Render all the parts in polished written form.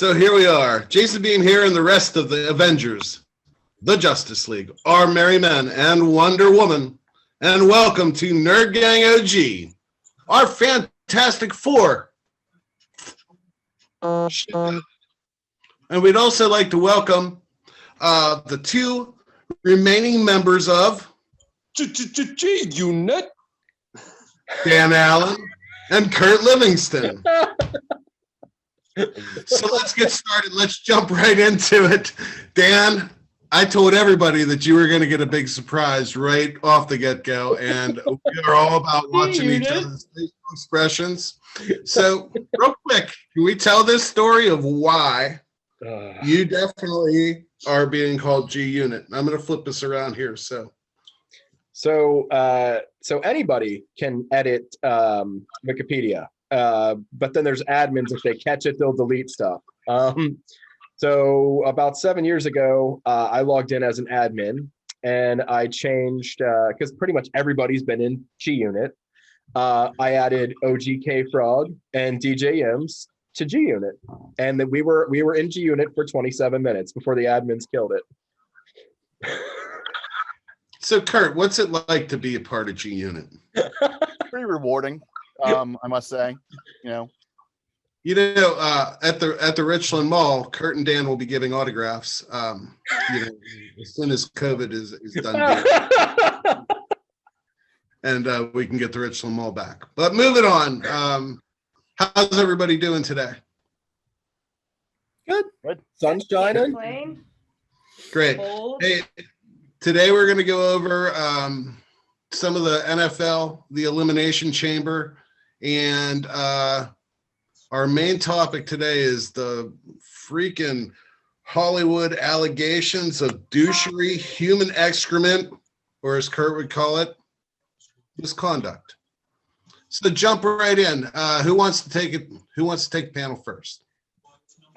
So here we are, Jason Beam here and the rest of the Avengers, the Justice League, our Merry Men, and Wonder Woman. And welcome to Nerdgang OG, our Fantastic Four. And we'd also like to welcome the two remaining members of G-Unit, Dan Allen and Kurt Livingston. So let's get started. Let's jump right into it. Dan, I told everybody that you were going to get a big surprise right off the get-go, and we are all about watching each other's facial expressions. So real quick, can we tell this story of why you definitely are being called G-Unit? I'm going to flip this around here. So anybody can edit Wikipedia. But then there's admins, if they catch it, they'll delete stuff. So about 7 years ago, I logged in as an admin and I changed, because pretty much everybody's been in G-Unit. I added OGK Frog and DJ Yims to G-Unit. And then we were in G-Unit for 27 minutes before the admins killed it. So Kurt, what's it like to be a part of G-Unit? Pretty rewarding. I must say, at the Richland Mall, Kurt and Dan will be giving autographs. As soon as COVID is done, and we can get the Richland Mall back. But moving on, how's everybody doing today? Good. Sun's shining. Great. Hey, today we're going to go over some of the NFL, the Elimination Chamber. And our main topic today is the freaking Hollywood allegations of douchery, human excrement, or as Kurt would call it, misconduct. So jump right in. Who wants to take it? Who wants to take the panel first?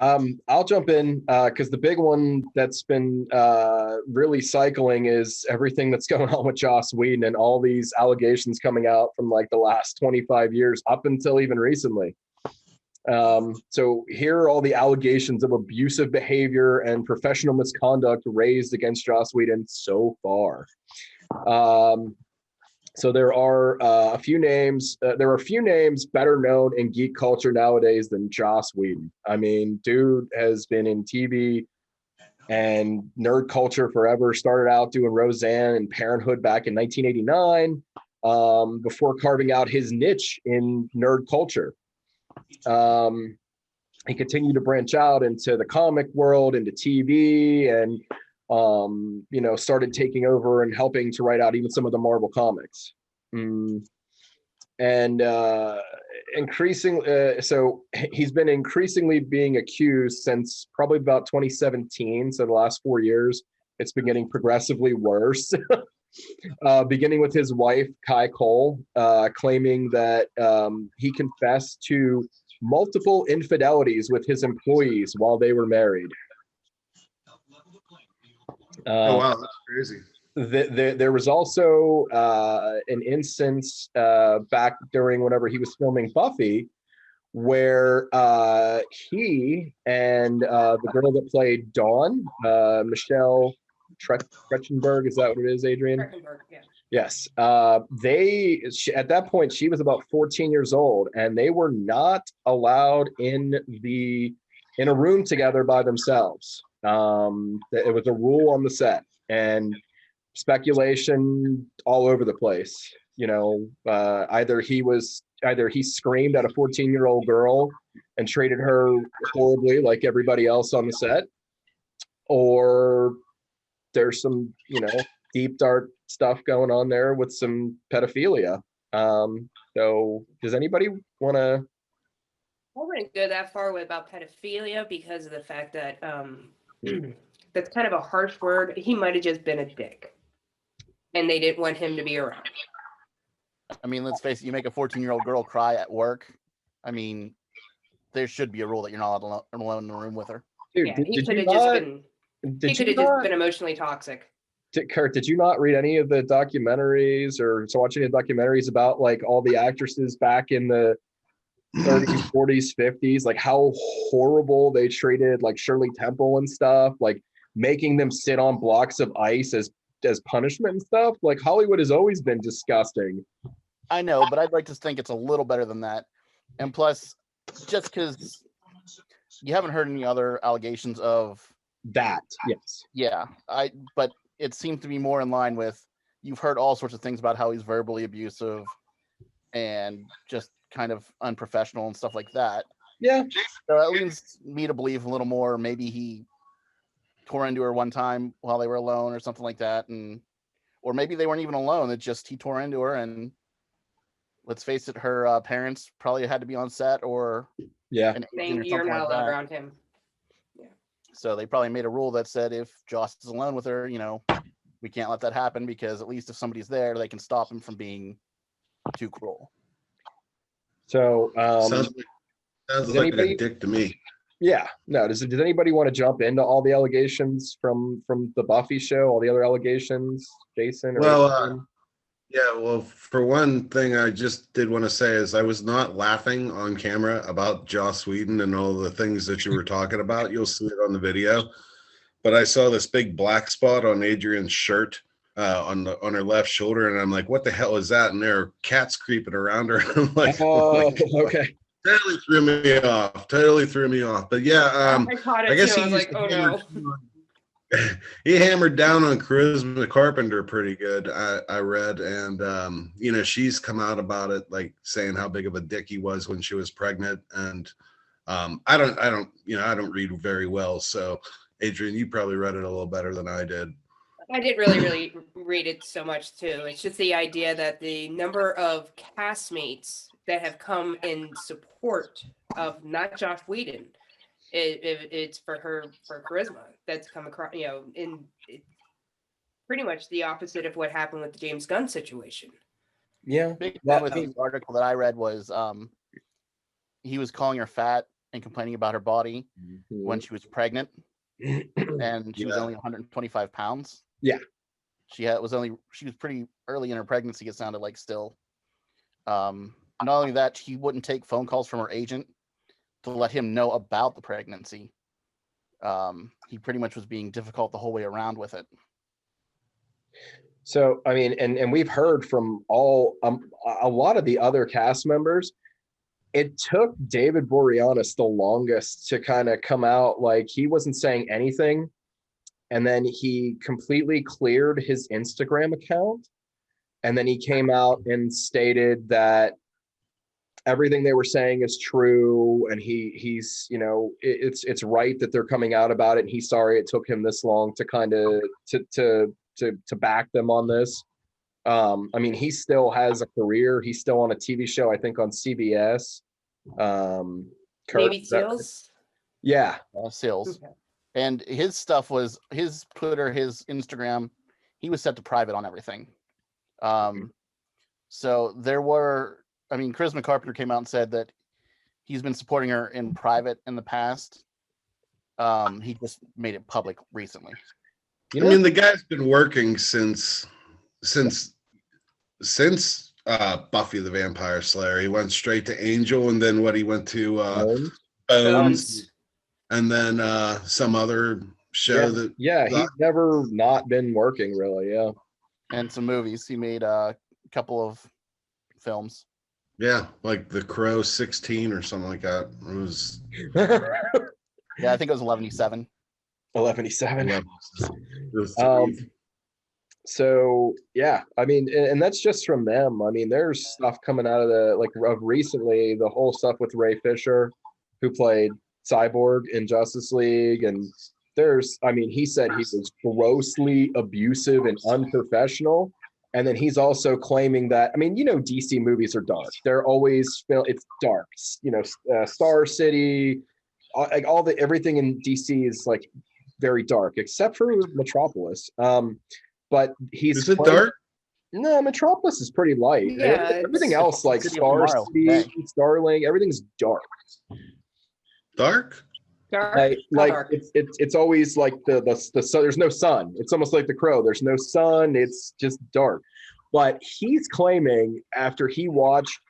I'll jump in because the big one that's been really cycling is everything that's going on with Joss Whedon and all these allegations coming out from like the last 25 years up until even recently. So here are all the allegations of abusive behavior and professional misconduct raised against Joss Whedon so far. So there are a few names. There are a few names better known in geek culture nowadays than Joss Whedon. I mean, dude has been in TV and nerd culture forever. Started out doing Roseanne and Parenthood back in 1989, before carving out his niche in nerd culture. He continued to branch out into the comic world, into TV, and started taking over and helping to write out even some of the Marvel comics. So he's been increasingly being accused since probably about 2017. So the last 4 years, it's been getting progressively worse. Beginning with his wife, Kai Cole, claiming that he confessed to multiple infidelities with his employees while they were married. Oh wow, that's crazy. There was also an instance back during whenever he was filming Buffy, where he and the girl that played Dawn, Michelle Trachtenberg, is that what it is, Adrian? Trachtenberg, yeah. Yes. At that point, she was about 14 years old, and they were not allowed in a room together by themselves. It was a rule on the set, and speculation all over the place. Either he screamed at a 14-year-old girl and treated her horribly like everybody else on the set, or there's some deep dark stuff going on there with some pedophilia. So does anybody want to? I wouldn't go that far about pedophilia because of the fact that that's kind of a harsh word. He might have just been a dick, and they didn't want him to be around. I mean, let's face it, you make a 14-year-old girl cry at work. I mean, there should be a rule that you're not alone in the room with her. Dude, Yeah, he could have just been emotionally toxic. Kurt, did you not read any of the documentaries or watch any of the documentaries about like all the actresses back in the 30s, 40s, 50s, like how horrible they treated like Shirley Temple and stuff, like making them sit on blocks of ice as punishment and stuff. Like Hollywood has always been disgusting. I know, but I'd like to think it's a little better than that. And plus, just because you haven't heard any other allegations of that, yes. Yeah, but it seems to be more in line with, you've heard all sorts of things about how he's verbally abusive and just kind of unprofessional and stuff like that. Yeah. So that leads me to believe a little more. Maybe he tore into her one time while they were alone or something like that. Or maybe they weren't even alone. It's just he tore into her, and let's face it, her parents probably had to be on set or an agent or you're not allowed around him. Yeah. So they probably made a rule that said if Joss is alone with her, we can't let that happen, because at least if somebody's there, they can stop him from being too cruel. So sounds like a dick to me. Yeah. No. Does anybody want to jump into all the allegations from the Buffy show? All the other allegations, Jason? Well, for one thing, I just did want to say is I was not laughing on camera about Joss Whedon and all the things that you were talking about. You'll see it on the video. But I saw this big black spot on Adrian's shirt on her left shoulder, and I'm like, "What the hell is that?" And there are cats creeping around her. I'm like, "Oh, okay." Totally threw me off. But yeah, I caught it. I guess too. I was like, "Oh no." He hammered down on Charisma Carpenter pretty good. I read, and she's come out about it, like saying how big of a dick he was when she was pregnant. And I don't read very well, so Adrian, you probably read it a little better than I did. I didn't really read it so much too. It's just the idea that the number of castmates that have come in support of not Joss Whedon, it's for Charisma that's come across, in pretty much the opposite of what happened with the James Gunn situation. Yeah. Big thing with the article that I read was he was calling her fat and complaining about her body when she was pregnant. And she was only 125 pounds. Yeah. She was pretty early in her pregnancy, it sounded like still. Not only that, he wouldn't take phone calls from her agent to let him know about the pregnancy. He pretty much was being difficult the whole way around with it. So, I mean, and we've heard from a lot of the other cast members, it took David Boreanaz the longest to kind of come out. Like, he wasn't saying anything, and then he completely cleared his Instagram account, and then he came out and stated that everything they were saying is true, and he's it's right that they're coming out about it, and he's sorry it took him this long to kind of to back them on this. I mean, he still has a career. He's still on a TV show, I think, on CBS. Navy SEALs? Yeah. SEALs. Okay. And his stuff was, his Instagram, he was set to private on everything. So there were, Charisma Carpenter came out and said that he's been supporting her in private in the past. He just made it public recently. The guy's been working since Buffy the Vampire Slayer. He went straight to Angel, and then he went to Bones, and then some other show he's never not been working, really. Yeah. And some movies. He made a couple of films. Yeah, like The Crow 16 or something like that. It was yeah, I think it was 11/7. 11/7. So yeah, and that's just from them. There's stuff coming out of of recently, the whole stuff with Ray Fisher, who played Cyborg in Justice League, and he said he was grossly abusive and unprofessional. And then he's also claiming that, DC movies are dark. They're always, it's dark. Star City, everything in DC is like very dark, except for Metropolis. But is it dark? No, Metropolis is pretty light. Yeah, everything else, like Star City, Starling, everything's dark. Dark? Dark. It's always like the sun. There's no sun. It's almost like The Crow. There's no sun. It's just dark. But he's claiming, after he watched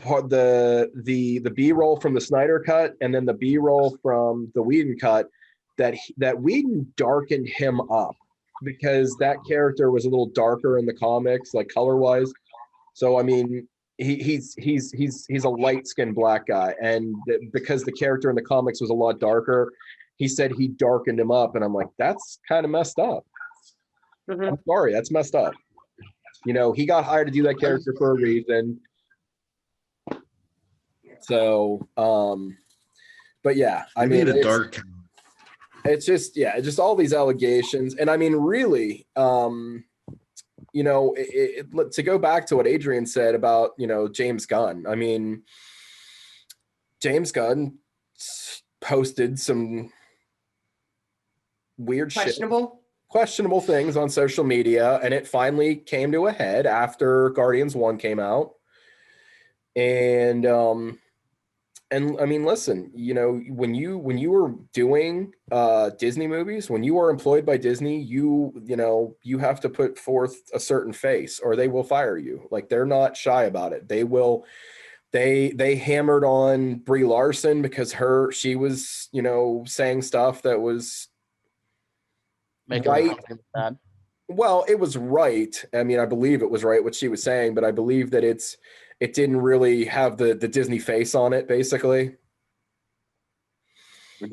the B-roll from the Snyder cut and then the B-roll from the Whedon cut that Whedon darkened him up because that character was a little darker in the comics, like color-wise. So I mean, he's a light-skinned black guy, and because the character in the comics was a lot darker, he said he darkened him up, and I'm like, that's kind of messed up. I'm sorry, that's messed up. You know, he got hired to do that character for a reason. So, but yeah, I mean, a dark. It's just all these allegations, and I mean, really, you know, to go back to what Adrian said about, you know, James Gunn. I mean, James Gunn posted some weird questionable things on social media, and it finally came to a head after Guardians 1 came out. And I mean, listen, you know, when you were doing Disney movies, when you are employed by Disney, you know, you have to put forth a certain face or they will fire you. Like, they're not shy about it. They will. They hammered on Brie Larson because she was, you know, saying stuff that was right. Well, it was right. I mean, I believe it was right what she was saying, but I believe that it didn't really have the Disney face on it, basically.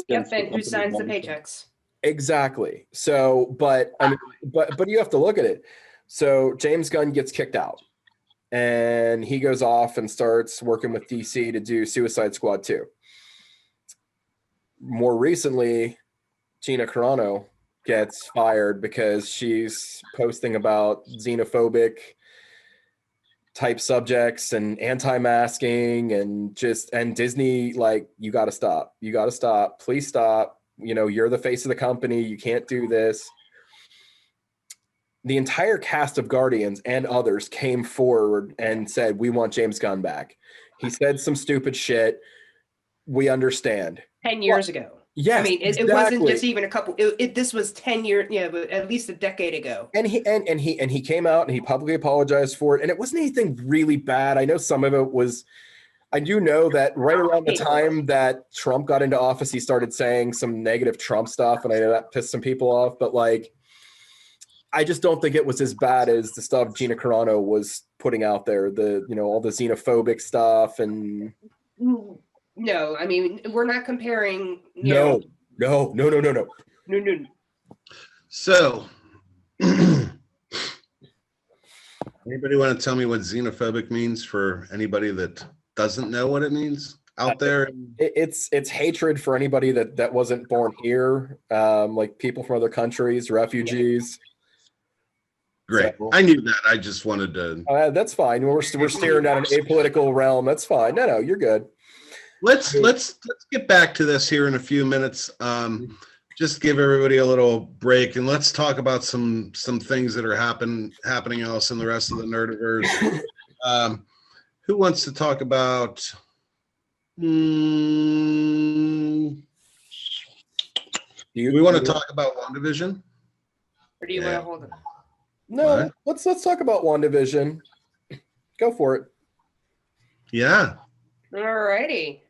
Yep, and who signs the paychecks? Exactly. So, but I mean, but you have to look at it. So James Gunn gets kicked out, and he goes off and starts working with DC to do Suicide Squad 2. More recently, Gina Carano gets fired because she's posting about xenophobic type subjects and anti-masking and Disney, like, you got to stop, please stop. You know, you're the face of the company. You can't do this. The entire cast of Guardians and others came forward and said, we want James Gunn back. He said some stupid shit. We understand. 10 years ago. Yes, I mean, it wasn't just even a couple. This was 10 years, but at least a decade ago. And he came out and he publicly apologized for it. And it wasn't anything really bad. I know some of it was. I do know that right around the time that Trump got into office, he started saying some negative Trump stuff, and I know that pissed some people off. But like, I just don't think it was as bad as the stuff Gina Carano was putting out there. All the xenophobic stuff and. No, I mean, we're not comparing. No. So, anybody want to tell me what xenophobic means for anybody that doesn't know what it means out there? It's hatred for anybody that wasn't born here, like people from other countries, refugees. Great. So, I knew that. I just wanted to. That's fine. We're steering down an apolitical realm. That's fine. No, you're good. Let's get back to this here in a few minutes. Just give everybody a little break, and let's talk about some things that are happening else in the rest of the Nerdiverse. Who wants to talk about? We want to talk about Wandavision? Or do you want to hold it? No, let's talk about Wandavision. Go for it. Yeah. Alrighty.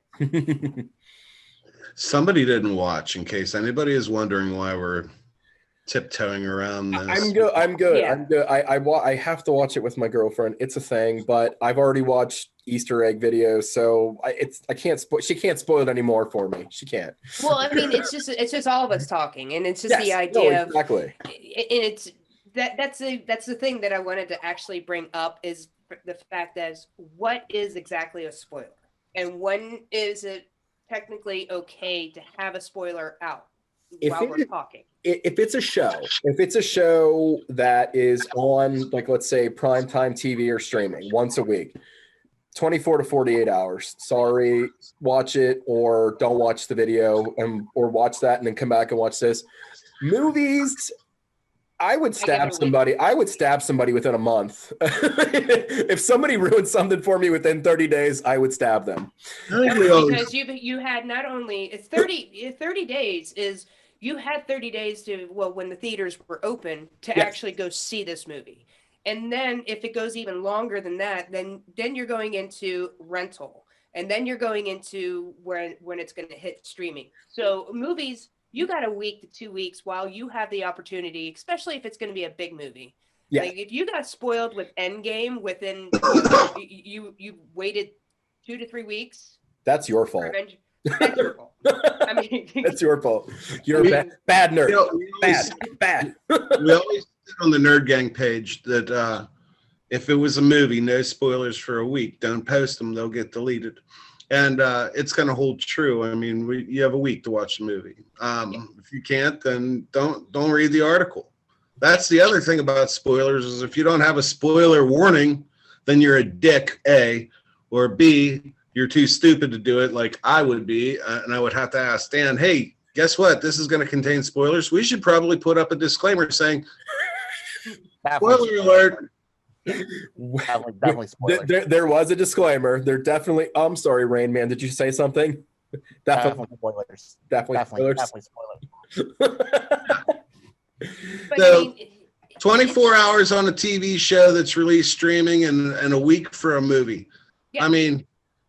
Somebody didn't watch, in case anybody is wondering why we're tiptoeing around this. I'm good. Yeah. I'm good. I have to watch it with my girlfriend. It's a thing, but I've already watched Easter egg videos, so I can't spoil. She can't spoil it anymore for me. She can't. Well, I mean, it's just all of us talking, and it's just the idea of exactly. And it's that's the thing that I wanted to actually bring up is the fact that what is exactly a spoiler, and when is it technically okay to have a spoiler out while we're talking? If it's a show that is on, like, let's say primetime TV or streaming once a week, 24 to 48 hours, sorry, watch it or don't watch the video, or watch that and then come back and watch this. Movies, I would stab somebody. I would stab somebody within a month. If somebody ruined something for me within 30 days, I would stab them. Because you had not only it's 30 days is you had 30 days to when the theaters were open to actually go see this movie. And then if it goes even longer than that, then you're going into rental. And then you're going into when it's going to hit streaming. So movies, you got a week to 2 weeks while you have the opportunity, especially if it's going to be a big movie. Yeah. Like if you got spoiled with Endgame within, you waited 2 to 3 weeks. That's your fault. That's your fault. I mean, That's your fault. You're a bad nerd. Bad. We always said on the Nerdgang page that if it was a movie, no spoilers for a week. Don't post them; they'll get deleted. And it's going to hold true. I mean, you have a week to watch the movie. If you can't, then don't read the article. That's the other thing about spoilers is if you don't have a spoiler warning, then you're a dick, A, or B, you're too stupid to do it like I would be. And I would have to ask Dan, hey, guess what? This is going to contain spoilers. We should probably put up a disclaimer saying, spoiler alert. Definitely spoilers. There was a disclaimer. There definitely. I'm sorry, Rain Man. Did you say something? Definitely spoilers. Definitely spoilers. but So, I mean, 24 hours on a TV show that's released streaming and a week for a movie. Yeah. I mean,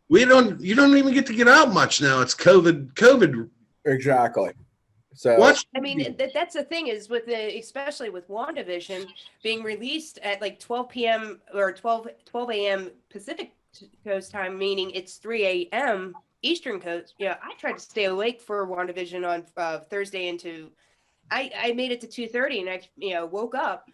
you don't even get to get out much now. It's COVID. Exactly. So Watch. I mean, that's the thing is with especially with WandaVision being released at like 12 p.m. or 12 a.m. Pacific Coast time, meaning it's 3 a.m. Eastern Coast. Yeah, I tried to stay awake for WandaVision on Thursday into. I made it to 2:30 and I woke up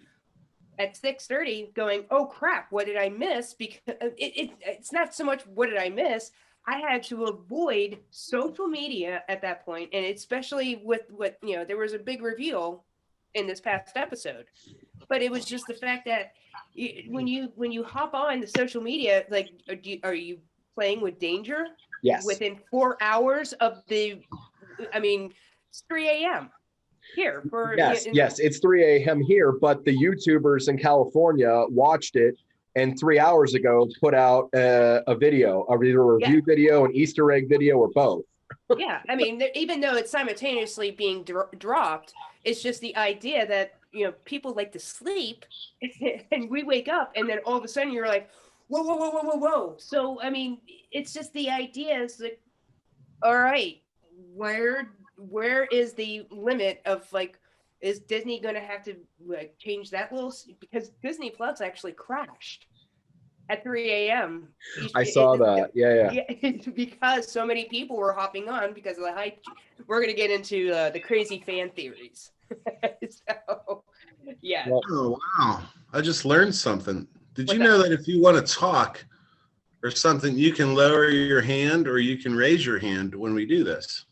at 6:30 going, oh crap, what did I miss? Because it's not so much what did I miss. I had to avoid social media at that point, and especially with what there was a big reveal in this past episode, but it was just the fact that when you hop on the social media, like are you playing with danger? yes, Within 4 hours of it's 3 a.m. here for yes, it's 3 a.m. here, but the YouTubers in California watched it and 3 hours ago put out a video, either a review video, an Easter egg video, or both. Yeah, I mean, even though it's simultaneously being dropped, it's just the idea that people like to sleep, and we wake up, and then all of a sudden you're like, whoa. So I mean, it's just the idea is like, all right, where is the limit of like, is Disney going to have to like change that because Disney Plus actually crashed at 3 a.m. I saw that. Yeah. Because so many people were hopping on because of the hype. We're going to get into the crazy fan theories. So, yeah. Oh, wow. I just learned something. Did you know that if you want to talk or something, you can lower your hand or you can raise your hand when we do this?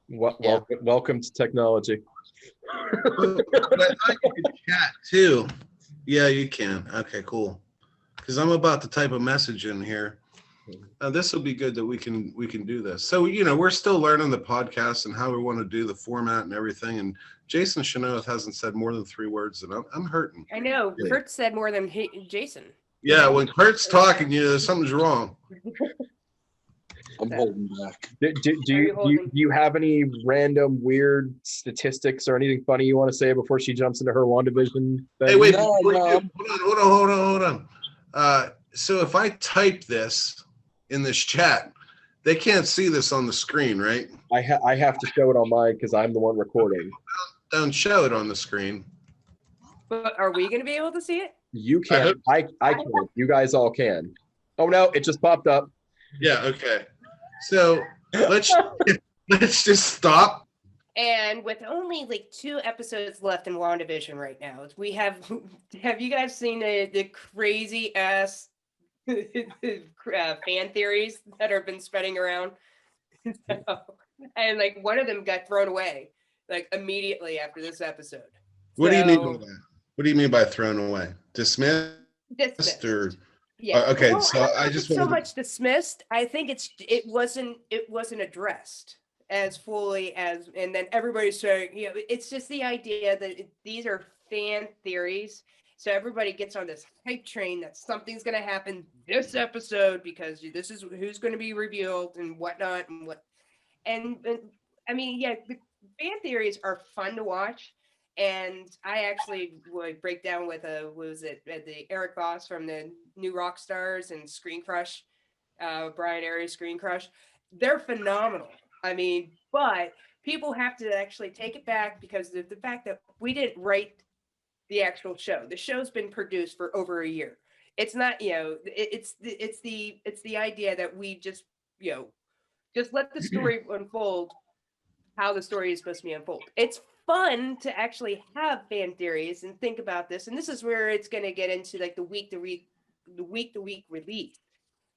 Welcome to technology. But I can chat too. Yeah, you can. Okay, cool. Because I'm about to type a message in here. This will be good that we can do this. So we're still learning the podcast and how we want to do the format and everything. And Jason Chenoth hasn't said more than 3 words, and I'm hurting. I know. Yeah. Kurt said more than Jason. Yeah, when Kurt's talking, something's wrong. I'm holding back. Do you have any random weird statistics or anything funny you want to say before she jumps into her WandaVision? Hey, wait, No, hold on. So if I type this in this chat, they can't see this on the screen, right? I have to show it on mine because I'm the one recording. Don't show it on the screen. But are we going to be able to see it? You can. I can. You guys all can. Oh no, it just popped up. Yeah. Okay. So let's just stop. And with only like 2 episodes left in WandaVision right now, we have you guys seen the crazy ass fan theories that have been spreading around? And like one of them got thrown away like immediately after this episode. What do you mean by that? What do you mean by thrown away? Dismissed? Or yeah. Okay, well, so I just so much dismissed. I think it wasn't addressed as fully as, and then everybody's saying, it's just the idea that these are fan theories. So everybody gets on this hype train that something's going to happen this episode because this is who's going to be revealed and whatnot and what. And I mean, yeah, the fan theories are fun to watch. And I actually would break down with the Eric Voss from the New Rock Stars and Screen Crush, Brian Aries Screen Crush. They're phenomenal. I mean, but people have to actually take it back because of the fact that we didn't write the actual show. The show's been produced for over a year. It's not, it's the idea that we just, just let the story unfold how the story is supposed to be unfold. It's fun to actually have fan theories and think about this. And this is where it's going to get into like the week to week release,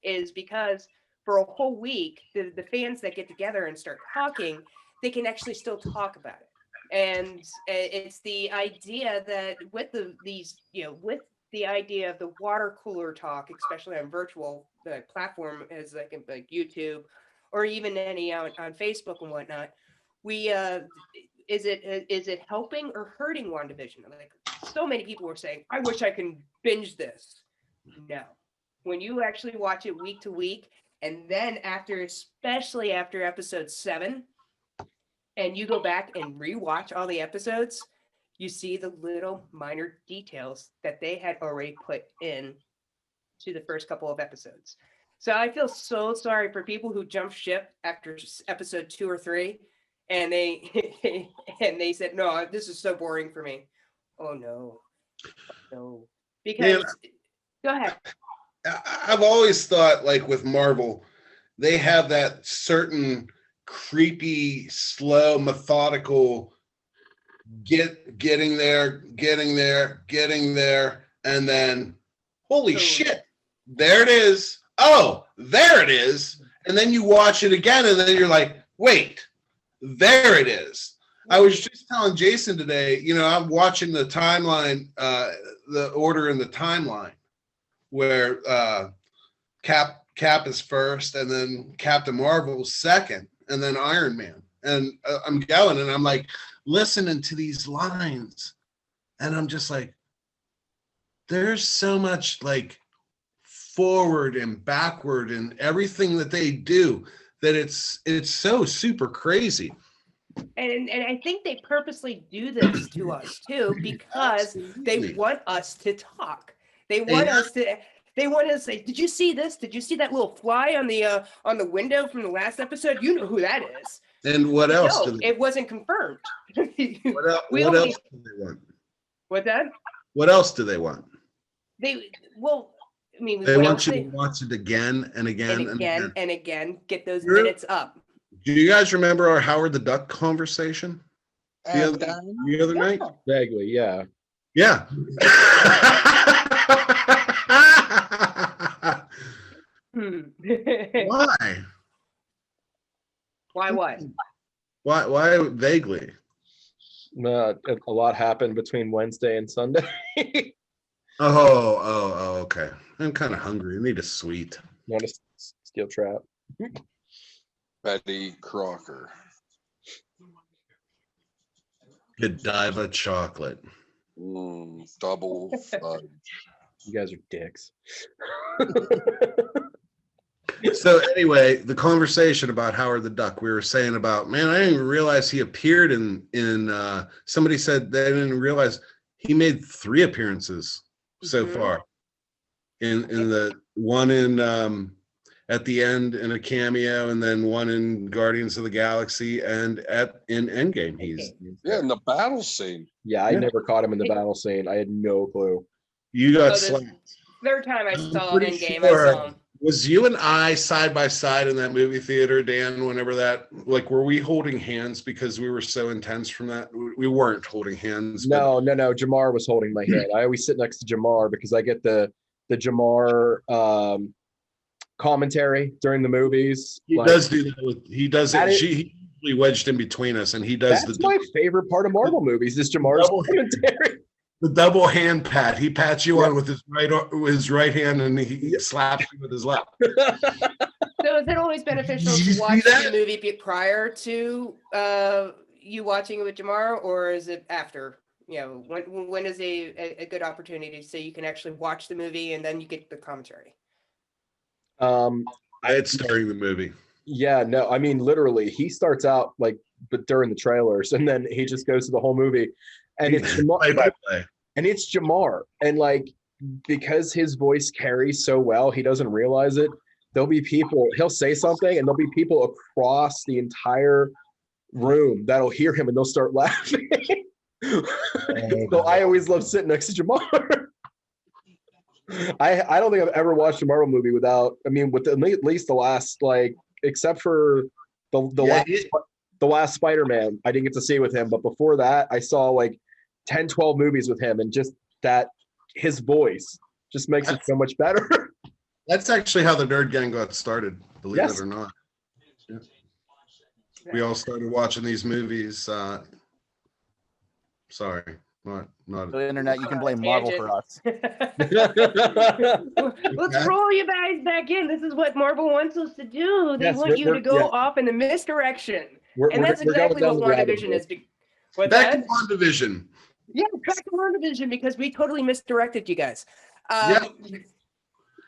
is because for a whole week, the fans that get together and start talking, they can actually still talk about it. And it's the idea that with with the idea of the water cooler talk, especially on virtual platform as like YouTube or even any on Facebook and whatnot, is it helping or hurting WandaVision? Like so many people were saying, I wish I can binge this. No, when you actually watch it week to week, and then especially after episode 7, and you go back and rewatch all the episodes, you see the little minor details that they had already put in to the first couple of episodes. So I feel so sorry for people who jump ship after episode 2 or 3, and they said, no, this is so boring for me. Oh no, because go ahead. I've always thought, like with Marvel, they have that certain creepy, slow, methodical getting there, and then holy shit, there it is. Oh, there it is. And then you watch it again, and then you're like, wait, there it is. I was just telling Jason today, I'm watching the timeline, the order in the timeline where Cap is first, and then Captain Marvel's second, and then Iron Man. And I'm going, and I'm like listening to these lines, and I'm just like, there's so much like forward and backward and everything that they do that it's so super crazy. And I think they purposely do this to us too, because they want us to talk. They want us to say, did you see this? Did you see that little fly on the window from the last episode? You know who that is. And what else? No, it wasn't confirmed. What else do they want? What's that? What else do they want? They want you to watch it again and again and again. Get those minutes up. Do you guys remember our Howard the Duck conversation the other night? Vaguely, yeah. Yeah. Why? Why what? Why vaguely? A lot happened between Wednesday and Sunday. Oh, okay. I'm kind of hungry. I need a sweet. Want a steel trap? Betty Crocker. Godiva chocolate. Double fudge. You guys are dicks. So anyway, the conversation about Howard the Duck, we were saying about, man, I didn't even realize he appeared in somebody said they didn't realize he made 3 appearances so far. In the one in at the end in a cameo, and then one in Guardians of the Galaxy, and in Endgame he's in the battle scene. Yeah, I never caught him in the battle scene. I had no clue. You got slapped. Third time I saw Endgame, sure. I saw him. Was you and I side by side in that movie theater, Dan, whenever that, like, were we holding hands because we were so intense from that? We weren't holding hands. No. Jamar was holding my hand. I always sit next to Jamar because I get the Jamar commentary during the movies. He does do that. He does it. He usually wedged in between us, and he does that's my favorite part of Marvel movies is Jamar's commentary. The double hand pat. He pats you on with his right hand, and he slaps you with his left. So is it always beneficial to watch the movie prior to you watching it with Jamar, or is it after? When is a good opportunity so you can actually watch the movie and then you get the commentary? It's starting the movie. Yeah, no, I mean literally he starts out but during the trailers, and then he just goes to the whole movie. and it's Play by play. and it's Jamar, and like because his voice carries so well, he doesn't realize it. There'll be people, he'll say something, and there'll be people across the entire room that'll hear him and they'll start laughing. So I always love sitting next to Jamar. I don't think I've ever watched a Marvel movie without, I mean, with at least the last, like, except for the last Spider-Man, I didn't get to see with him, but before that, I saw like 10, 12 movies with him, and just that his voice just makes it so much better. That's actually how the Nerdgang got started, believe it or not. Yeah. We all started watching these movies. Sorry, not. The internet, you can blame Marvel for us. Let's roll you guys back in. This is what Marvel wants us to do. They want you to go off in the misdirection. And that's exactly what WandaVision is. Back to WandaVision. Yeah, back to WandaVision, because we totally misdirected you guys.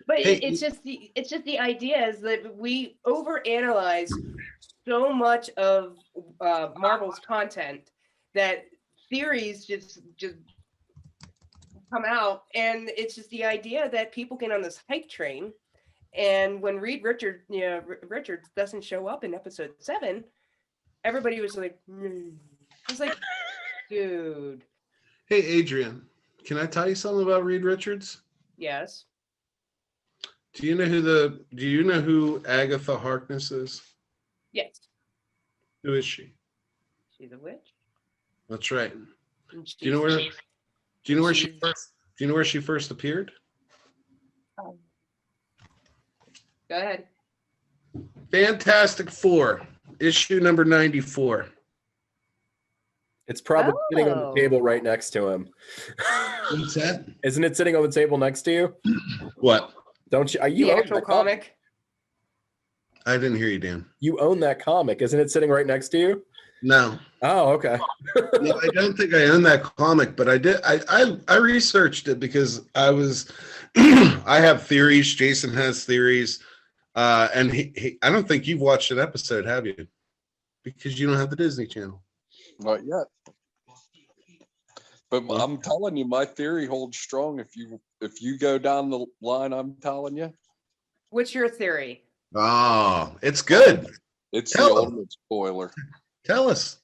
But it's just the idea is that we overanalyze so much of Marvel's content that theories just come out, and it's just the idea that people get on this hype train, and when Richards doesn't show up in episode 7, everybody was like, I was like, dude. Hey, Adrian, can I tell you something about Reed Richards? Yes. Do you know who Agatha Harkness is? Yes. Who is she? She's a witch. That's right. Do you know where she first appeared? Go ahead. Fantastic Four, issue number 94. It's probably sitting on the table right next to him. What's that? Isn't it sitting on the table next to you? What? Don't you? You the own actual that comic? I didn't hear you, Dan. You own that comic. Isn't it sitting right next to you? No. Oh, okay. No, I don't think I own that comic, but I did. I researched it because I was. I have theories. Jason has theories, and he. I don't think you've watched an episode, have you? Because you don't have the Disney Channel. Not yet. But I'm telling you, my theory holds strong. If you go down the line, I'm telling you. What's your theory? Oh, it's good. It's the ultimate spoiler. Tell us.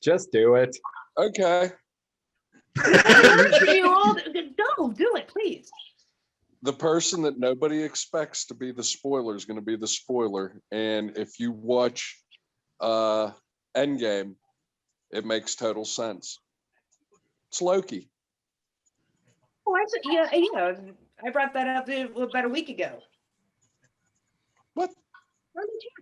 Just do it. Okay. You all do it, please. The person that nobody expects to be the spoiler is going to be the spoiler. And if you watch Endgame, it makes total sense. It's Loki. Oh, I brought that up about a week ago. What?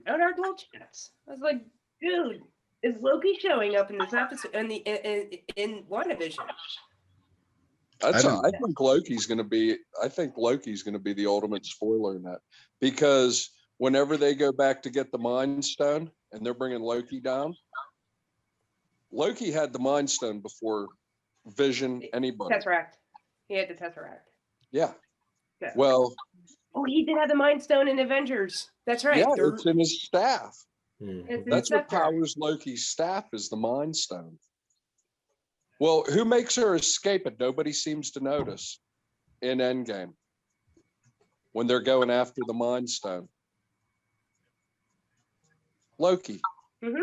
On our little chats. I was like, dude, is Loki showing up in this episode in WandaVision? I think Loki's going to be the ultimate spoiler in that, because whenever they go back to get the Mind Stone and they're bringing Loki down, Loki had the Mind Stone before Vision, anybody. Tesseract. He had the Tesseract. Yeah. Well. Oh, he did have the Mind Stone in Avengers. That's right. Yeah, it's in his staff. Mm-hmm. That's what powers Loki's staff, is the Mind Stone. Well, who makes her escape it? Nobody seems to notice in Endgame when they're going after the Mind Stone. Loki. Mm-hmm.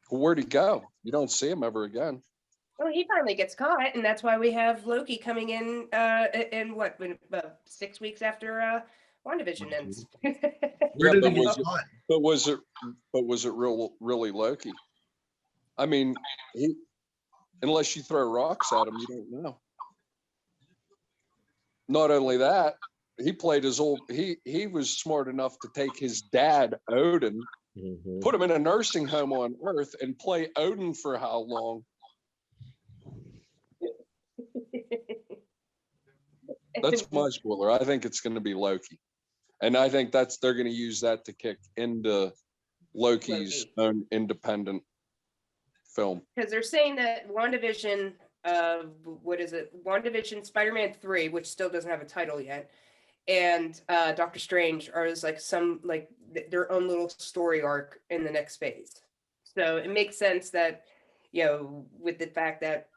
Where'd he go? You don't see him ever again. Well, he finally gets caught, and that's why we have Loki coming in 6 weeks after WandaVision ends. But was it really Loki? I mean, unless you throw rocks at him, you don't know. Not only that, he played his old. He was smart enough to take his dad, Odin, put him in a nursing home on Earth, and play Odin for how long? That's my spoiler. I think it's going to be Loki, and I think they're going to use that to kick into Loki's own independent film. Because they're saying that WandaVision, WandaVision, Spider-Man 3, which still doesn't have a title yet, and Doctor Strange are their own little story arc in the next phase. So it makes sense that with the fact that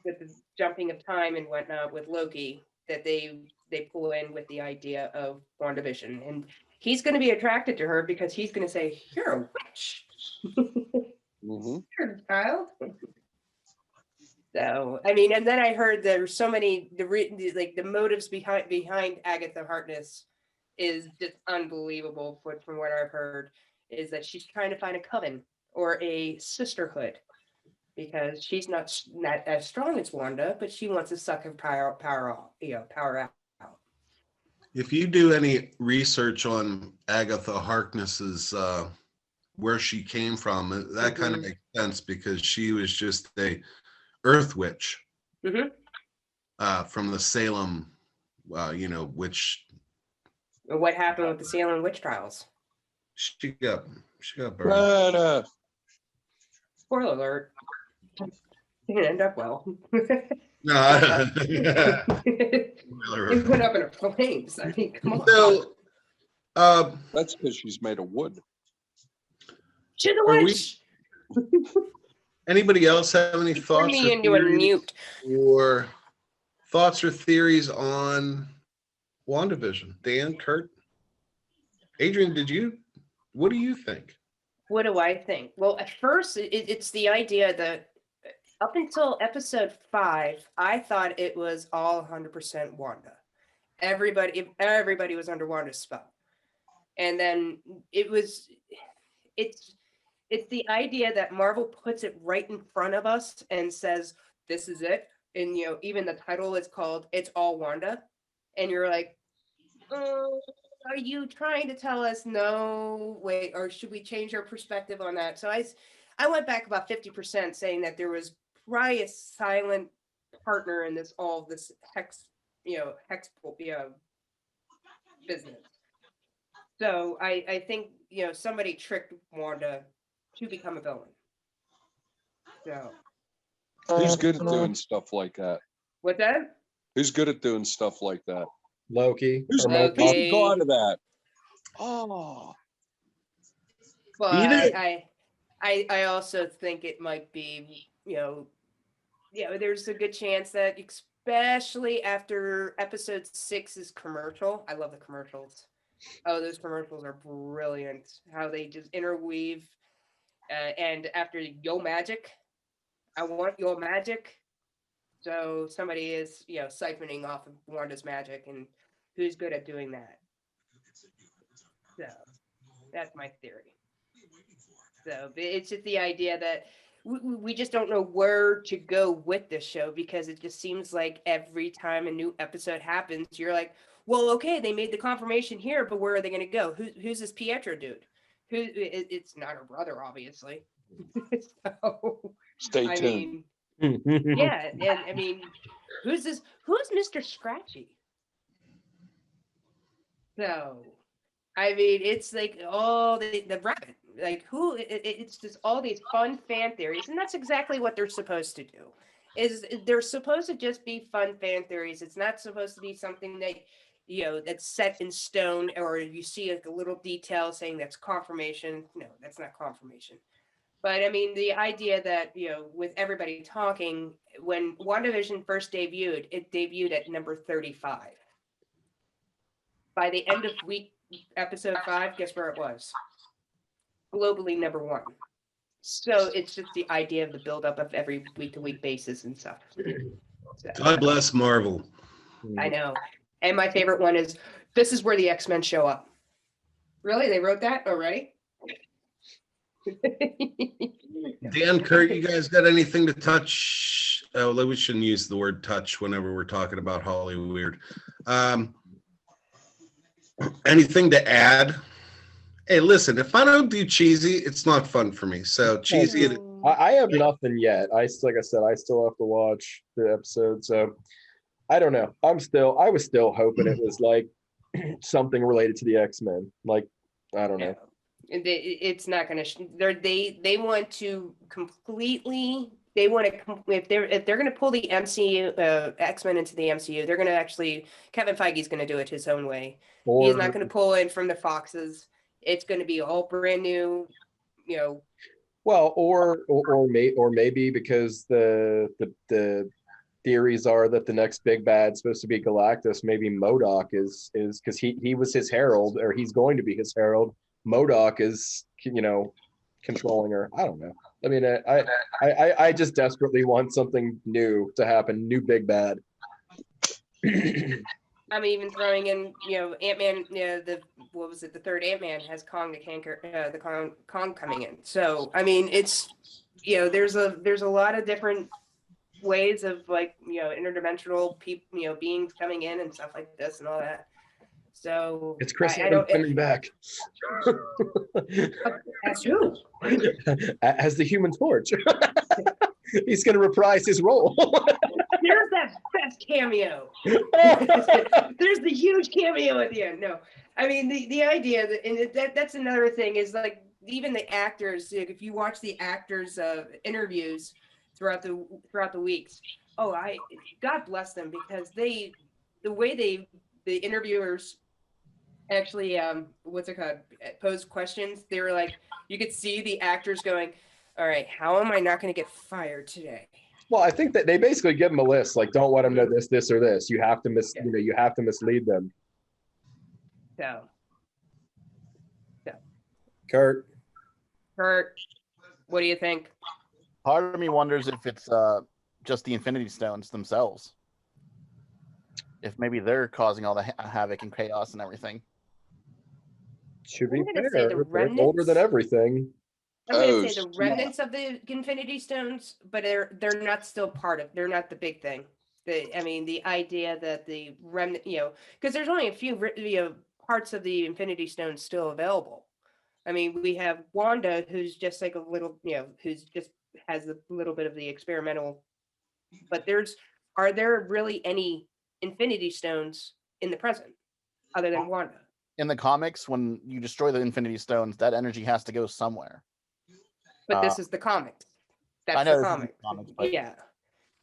with the jumping of time and whatnot with Loki, that they pull in with the idea of WandaVision, and he's going to be attracted to her because he's going to say, "You're a witch, Mm-hmm. you're a child." So I mean, and then I heard there's so many the motives behind Agatha Harkness is just unbelievable. From what I've heard, is that she's trying to find a coven or a sisterhood because she's not as strong as Wanda, but she wants to suck her power out. If you do any research on Agatha Harkness's where she came from, that kind of makes sense because she was just a Earth witch from the Salem, witch. What happened with the Salem witch trials? She got burned. Spoiler alert. It didn't end up well. No, It put up in flames. I mean, come on. So, That's because she's made of wood. She's a witch. Anybody else have any thoughts? Turn me into a mute. Or thoughts or theories on WandaVision? Dan, Kurt, Adrian, what do you think? What do I think? Well, at first, it's the idea that up until episode 5, I thought it was all 100% Wanda. Everybody was under Wanda's spell. And then it's the idea that Marvel puts it right in front of us and says, this is it. And, even the title is called It's All Wanda. And you're like, are you trying to tell us no, wait, or should we change our perspective on that? So I went back about 50% saying that there was probably a silent partner in this hex business. So I think, somebody tricked Wanda to become a villain. So Who's good at doing stuff like that? What's that? Who's good at doing stuff like that? Loki. Who's Loki. gone to that? Oh, But I also think it might be, there's a good chance that especially after episode 6's commercial. I love the commercials. Oh, those commercials are brilliant. How they just interweave. And after Yo Magic, I want your magic. So somebody is, siphoning off of Wanda's magic, and who's good at doing that? So that's my theory. So it's just the idea that we just don't know where to go with this show, because it just seems like every time a new episode happens, you're like, well, okay, they made the confirmation here, but where are they going to go? Who's this Pietro dude? It's not her brother, obviously. So, stay tuned. Yeah, and I mean, who's this? Who's Mr. Scratchy? So, I mean, it's like all the rabbit. Like it's just all these fun fan theories, and that's exactly what they're supposed to do. Is they're supposed to just be fun fan theories. It's not supposed to be something that that's set in stone, or you see like a little detail saying that's confirmation. No, that's not confirmation. But I mean, the idea that, with everybody talking, when WandaVision first debuted, it debuted at number 35. By the end of episode 5, guess where it was? Globally number 1. So it's just the idea of the buildup of every week-to-week basis and stuff. So, God bless Marvel. I know. And my favorite one is, this is where the X-Men show up. Really? They wrote that already? Dan, Kurt, you guys got anything to touch? Oh, we shouldn't use the word touch whenever we're talking about Hollyweird. Anything to add? Hey, listen, if I don't do cheesy, it's not fun for me. So cheesy. I have nothing yet. Like I said, I still have to watch the episode. So I don't know. I was still hoping it was like something related to the X-Men. Like, I don't know. It's not going to. They want to completely. They want to. If they're going to pull the MCU X-Men into the MCU, they're going to actually. Kevin Feige's going to do it his own way. He's not going to pull in from the Foxes. It's going to be all brand new. Well, or maybe because the theories are that the next big bad's supposed to be Galactus. Maybe MODOK is because he was his herald, or he's going to be his herald. MODOK is, controlling her. I don't know. I mean, I just desperately want something new to happen. New big bad. I'm even throwing in, Ant-Man, the third Ant-Man has Kong the Kong coming in. So, I mean, it's, there's a lot of different ways of interdimensional people, beings coming in and stuff like this and all that. So it's Chris Evans coming back. As who? As the Human Torch. He's going to reprise his role. There's that best cameo. There's the huge cameo at the end. No, I mean the idea that, and that's another thing is like even the actors. If you watch the actors' interviews throughout the weeks, God bless them, because the way the interviewers actually pose questions. They were like, you could see the actors going, all right, how am I not going to get fired today? Well, I think that they basically give them a list, like, don't let them know this, or this. You have to you have to mislead them. So. Kurt, what do you think? Part of me wonders if it's just the Infinity Stones themselves. If maybe they're causing all the havoc and chaos and everything. To be fair, they're older than everything. I'm going to say the remnants of the Infinity Stones, but they're not still they're not the big thing. The idea that the remnant, because there's only a few parts of the Infinity Stones still available. I mean, we have Wanda, who's just like a little, who's just has a little bit of the experimental, but are there really any Infinity Stones in the present other than Wanda? In the comics, when you destroy the Infinity Stones, that energy has to go somewhere. But this is the comics. That's the comics. Yeah.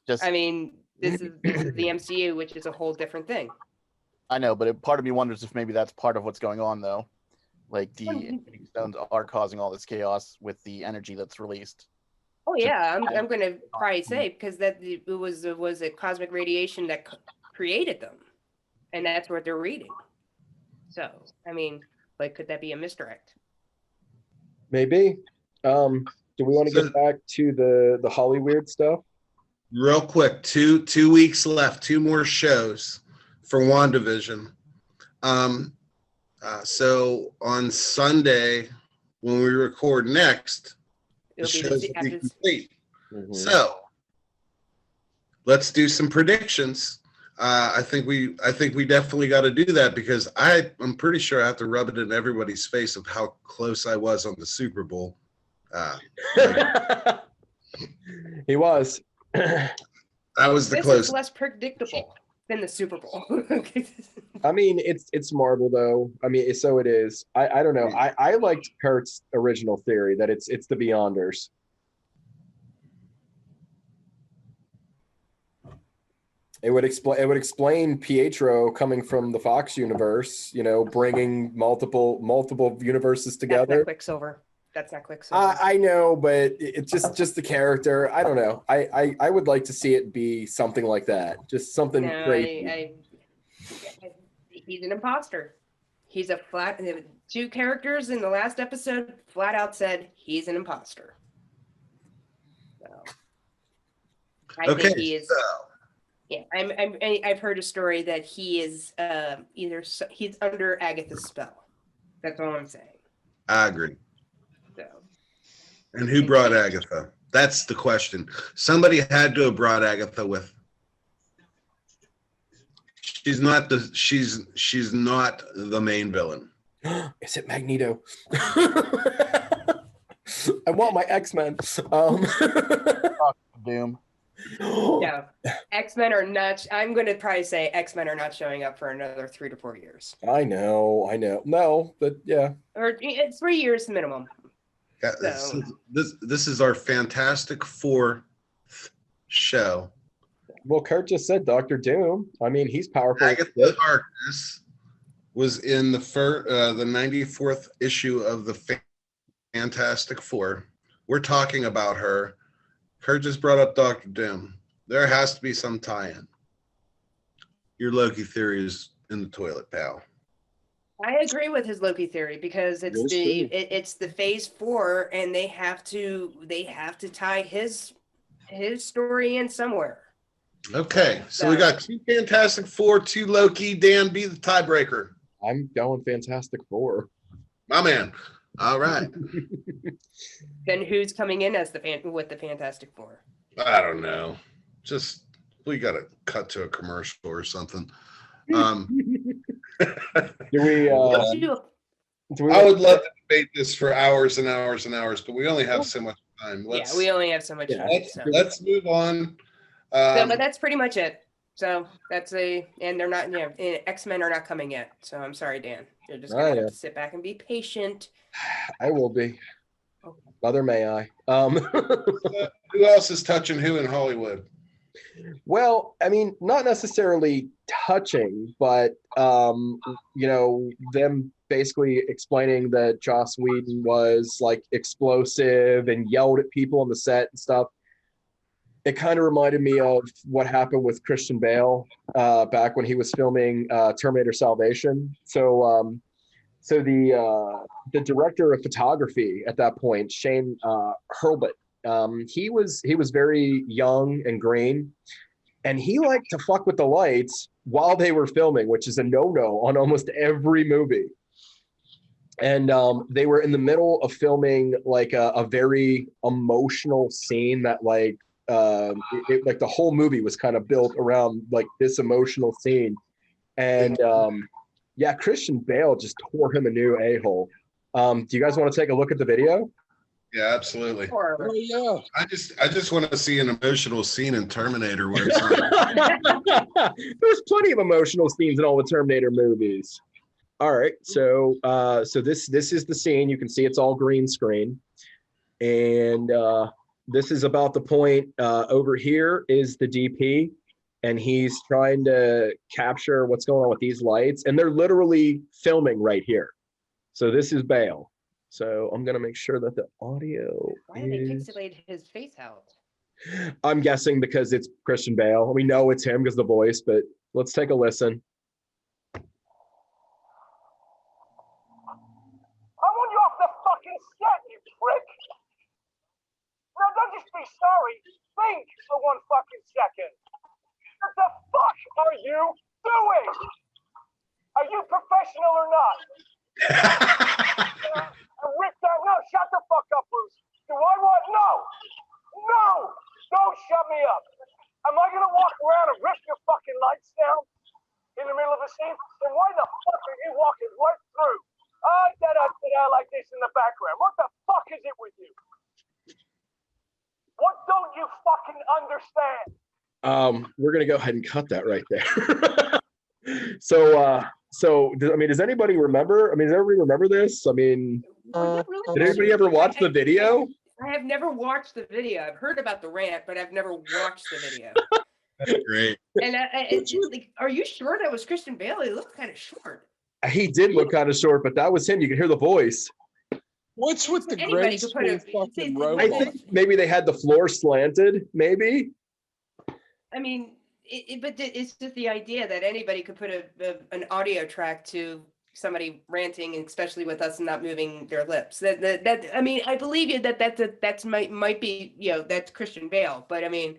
This is the MCU, which is a whole different thing. I know, but part of me wonders if maybe that's part of what's going on, though. Like the Infinity Stones are causing all this chaos with the energy that's released. Oh yeah, I'm going to probably say because it was a cosmic radiation that created them, and that's what they're reading. So could that be a misdirect? Maybe. Do we want to get back to the Hollyweird stuff? Real quick, two weeks left, 2 more shows for WandaVision. So on Sunday, when we record next, the shows will be complete. Mm-hmm. So let's do some predictions. I think we definitely got to do that because I'm pretty sure I have to rub it in everybody's face of how close I was on the Super Bowl. He was. I was the closest. This is less predictable than the Super Bowl. I mean, it's Marvel though. I mean, so it is. I don't know. I liked Kurt's original theory that it's the Beyonders. It would explain Pietro coming from the Fox universe, bringing multiple universes together. That's not Quicksilver. That's not Quicksilver. I know, but it's just the character. I don't know. I would like to see it be something like that. Just something crazy. He's an imposter. He's a flat. 2 characters in the last episode flat out said he's an imposter. So I think he is. Yeah, I've heard a story that he is he's under Agatha's spell. That's all I'm saying. I agree. So. And who brought Agatha? That's the question. Somebody had to have brought Agatha with. She's not the main villain. Is it Magneto? I want my X-Men. Doom. No, X-Men are not. I'm going to probably say X-Men are not showing up for another 3 to 4 years. I know. No, but yeah. Or 3 years minimum. So. This is our Fantastic Four show. Well, Kurt just said Dr. Doom. I mean, he's powerful. Agatha Harkness was in the 94th issue of the Fantastic Four. we're talking about her. Kurt just brought up Dr. Doom. There has to be some tie-in. Your Loki theory is in the toilet, pal. I agree with his Loki theory because it's the phase 4, and they have to tie his story in somewhere. Okay, so we got 2 Fantastic Four, 2 Loki. Dan, be the tiebreaker. I'm going Fantastic Four. My man. All right. Then who's coming in as with the Fantastic Four? I don't know. Just we got to cut to a commercial or something. I would love to debate this for hours and hours and hours, but we only have so much time. We only have so much time. Let's move on. But that's pretty much it. So and they're not, X-Men are not coming yet. So I'm sorry, Dan. You're just gonna have to sit back and be patient. I will be. Mother, may I? Who else is touching who in Hollywood? Well, I mean, not necessarily touching, but them basically explaining that Joss Whedon was like explosive and yelled at people on the set and stuff. It kind of reminded me of what happened with Christian Bale back when he was filming Terminator Salvation. So the director of photography at that point, Shane Hurlbut, he was very young and green, and he liked to fuck with the lights while they were filming, which is a no-no on almost every movie. And they were in the middle of filming like a very emotional scene that like the whole movie was kind of built around like this emotional scene. And Christian Bale just tore him a new a-hole. Do you guys want to take a look at the video? Yeah, absolutely. Oh, yeah. I just want to see an emotional scene in Terminator where it's like... There's plenty of emotional scenes in all the Terminator movies. All right, so this is the scene. You can see it's all green screen, and this is about the point. Over here is the DP, and he's trying to capture what's going on with these lights, and they're literally filming right here. So this is Bale. So I'm gonna make sure that the audio. Why did they pixelate his face out? I'm guessing because it's Christian Bale. We know it's him because the voice, but let's take a listen. I want you off the fucking set, you prick! Now don't just be sorry. Think for one fucking second. What the fuck are you doing? Are you professional or not? Rick, no, shut the fuck up, Bruce. Do I want? No! Don't shut me up. Am I gonna walk around and rip your fucking lights down in the middle of a scene? Then why the fuck are you walking right through? Like this in the background. What the fuck is it with you? What don't you fucking understand? We're gonna go ahead and cut that right there. So I mean, does anybody remember? I mean, does everybody remember this? I mean, did anybody ever watch the video? I have never watched the video. I've heard about the rant, but I've never watched the video. That's great. And are you sure that was Christian Bale? He looked kind of short. He did look kind of short, but that was him. You could hear the voice. What's with the great fucking robot? I think maybe they had the floor slanted, maybe. I mean, but it's just the idea that anybody could put an audio track to somebody ranting, and especially with us not moving their lips. That I mean, I believe you that's might be, that's Christian Bale, but I mean,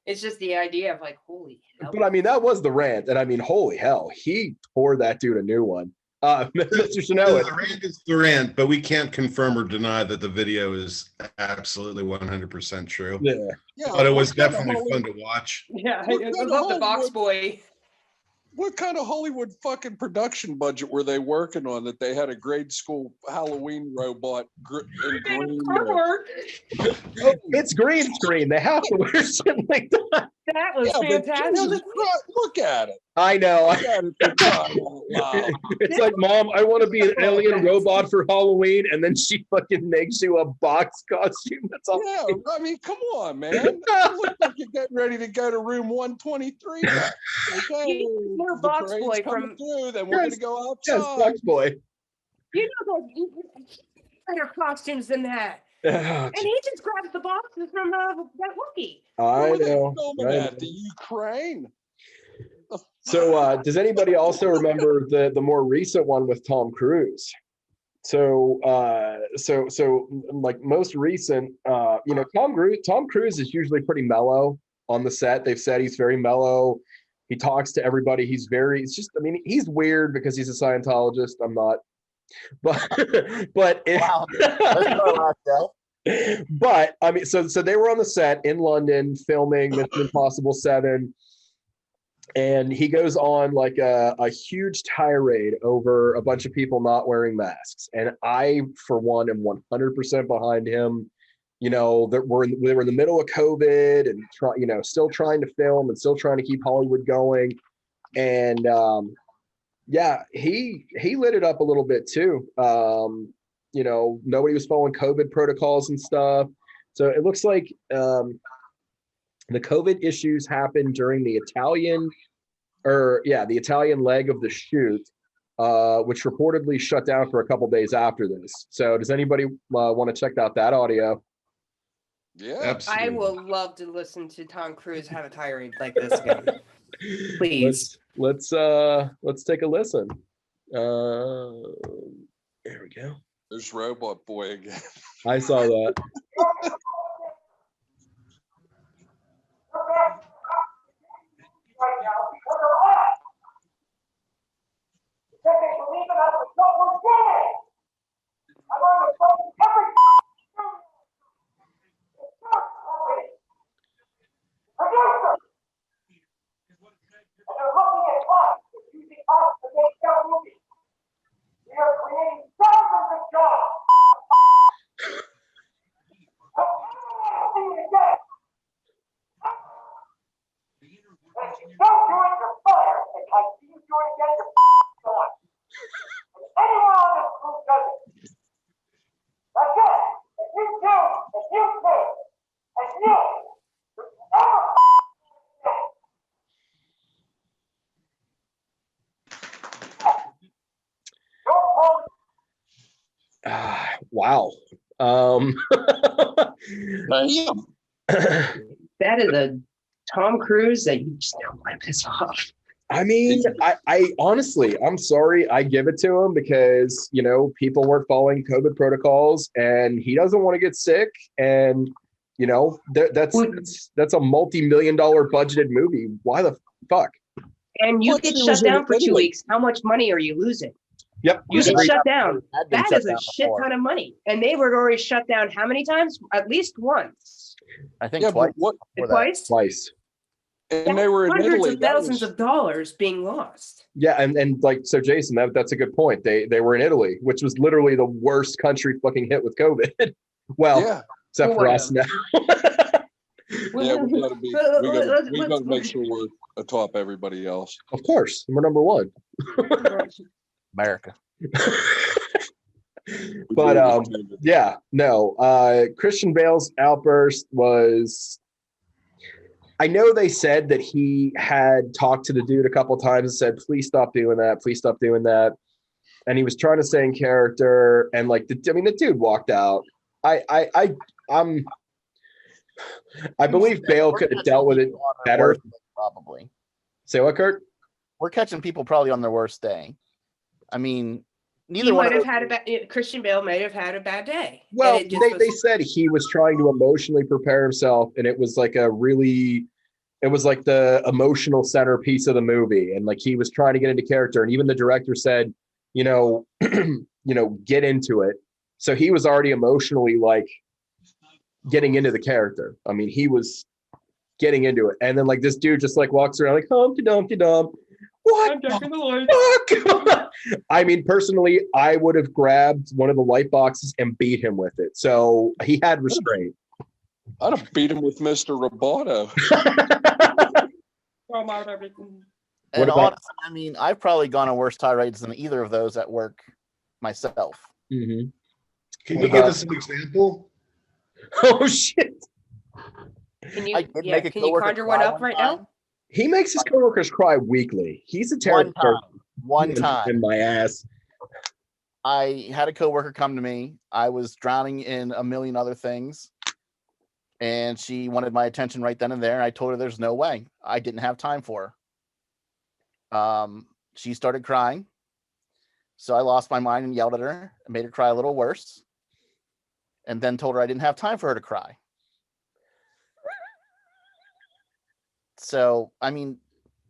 it's just the idea of like, holy hell. But I mean, that was the rant, and I mean, holy hell, he tore that dude a new one. Mr. Chanel. The rant is the rant, but we can't confirm or deny that the video is absolutely 100% true. Yeah. But it was definitely fun to watch. Yeah, I love the box boy. What kind of Hollywood fucking production budget were they working on that they had a grade school Halloween robot in green? It's green screen. They have to wear something like that. That was fantastic. Look at it. I know. It's like, Mom, I want to be an alien robot for Halloween, and then she fucking makes you a box costume. That's all. Yeah, I mean, come on, man. You look like you're getting ready to go to room 123. Okay, more box boy from through, then we're going to go outside. Yes, box boy. You know those better costumes than that. And he just grabs the boxes from that Wookiee. I know. The Ukraine. So does anybody also remember the more recent one with Tom Cruise? So like most recent, Tom Cruise is usually pretty mellow on the set. They've said he's very mellow. He talks to everybody. He's he's weird because he's a Scientologist. I'm not, but Wow. Let's go, Raquel. But I mean, so they were on the set in London filming Mission Impossible 7. And he goes on like a huge tirade over a bunch of people not wearing masks. And I, for one, am 100% behind him. You know, they were in the middle of COVID and still trying to film and still trying to keep Hollywood going. And he lit it up a little bit too. Nobody was following COVID protocols and stuff. So it looks like the COVID issues happened during the Italian leg of the shoot, which reportedly shut down for a couple days after this. So does anybody want to check out that audio? Yeah, absolutely. I will love to listen to Tom Cruise have a tirade like this again. Please. Let's take a listen. There we go. There's Robot Boy again. I saw that. Right now because of us. Because they believe in us with what we're doing. I'm on the phone with every producer. And they're looking at us. They're using us to make their movie. We are creating thousands of jobs. See it again. If you don't do it, you're fired. If I see you do it again, you're gone. And anyone on this crew does it. That's it. If you do, and you, you're never Wow. That is a Tom Cruise that you just don't want to piss off. I mean, I honestly, I'm sorry, I give it to him because, people weren't following COVID protocols and he doesn't want to get sick. And, that's a multi-million-dollar budgeted movie. Why the fuck? And you get shut down for 2 weeks. How much money are you losing? Yep. You get shut down. That That is a shit ton of money. And they were already shut down how many times? At least once. I think twice. Twice? Twice. And they were in hundreds Italy. of thousands of dollars being lost. Yeah, and like, so Jason, that's a good point. They were in Italy, which was literally the worst country fucking hit with COVID. Well, Yeah. except for us now. Yeah, we gotta make sure we're atop everybody else. Of course, we're number one. America. But Christian Bale's outburst was, I know they said that he had talked to the dude a couple times and said, please stop doing that. And he was trying to stay in character, and like the dude walked out. I believe Bale could have dealt with it better. Probably. Say what, Kurt? We're catching people probably on their worst day. I mean, He might have had Christian Bale might have had a bad day. Well, they said he was trying to emotionally prepare himself, and it was like the emotional centerpiece of the movie, and like he was trying to get into character, and even the director said, get into it. So he was already emotionally like getting into the character. I mean, he was getting into it, and then like this dude just like walks around like Humpty Dumpty Dum. What the fuck? I mean, personally, I would have grabbed one of the light boxes and beat him with it. So he had restraint. I'd have beat him with Mr. Roboto. And honestly, I mean, I've probably gone on worse tirades than either of those at work myself. Mm-hmm. Can you give us an example? Oh shit! Can you conjure one up right now? He makes his coworkers cry weekly. He's a terrible person. One time. In my ass. I had a coworker come to me. I was drowning in a million other things, and she wanted my attention right then and there. And I told her there's no way. I didn't have time for her. She started crying. So I lost my mind and yelled at her and made her cry a little worse. And then told her I didn't have time for her to cry. So, I mean,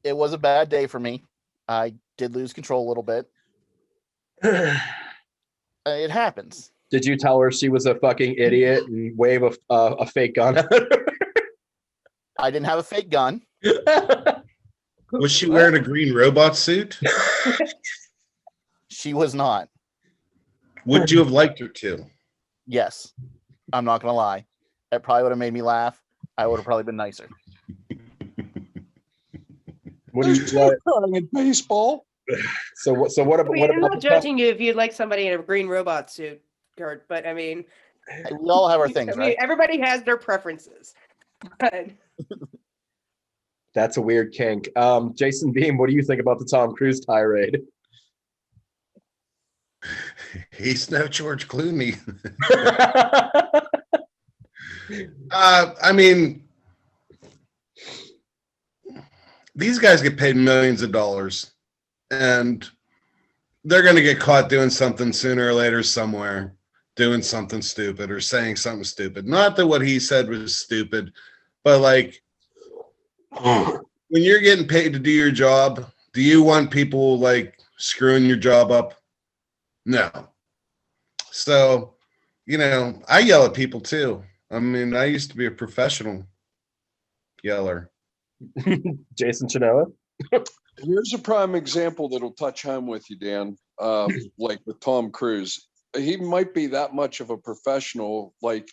it was a bad day for me. I did lose control a little bit. It happens. Did you tell her she was a fucking idiot and wave a fake gun at her? I didn't have a fake gun. Was she wearing a green robot suit? She was not. Would you have liked her to? Yes. I'm not going to lie. It probably would have made me laugh. I would have probably been nicer. What do you like? In baseball? So what about? I'm not judging you if you'd like somebody in a green robot suit, Kurt, but I mean, we all have our things, right? Everybody has their preferences. But That's a weird kink. Jason Beam, what do you think about the Tom Cruise tirade? He's no George Clooney. I mean, these guys get paid millions of dollars, and they're going to get caught doing something sooner or later somewhere, doing something stupid or saying something stupid. Not that what he said was stupid, but like when you're getting paid to do your job, do you want people like screwing your job up? No. So, you know, I yell at people too. I mean, I used to be a professional yeller. Jason Chenoa? Here's a prime example that'll touch home with you, Dan. Like with Tom Cruise. He might be that much of a professional like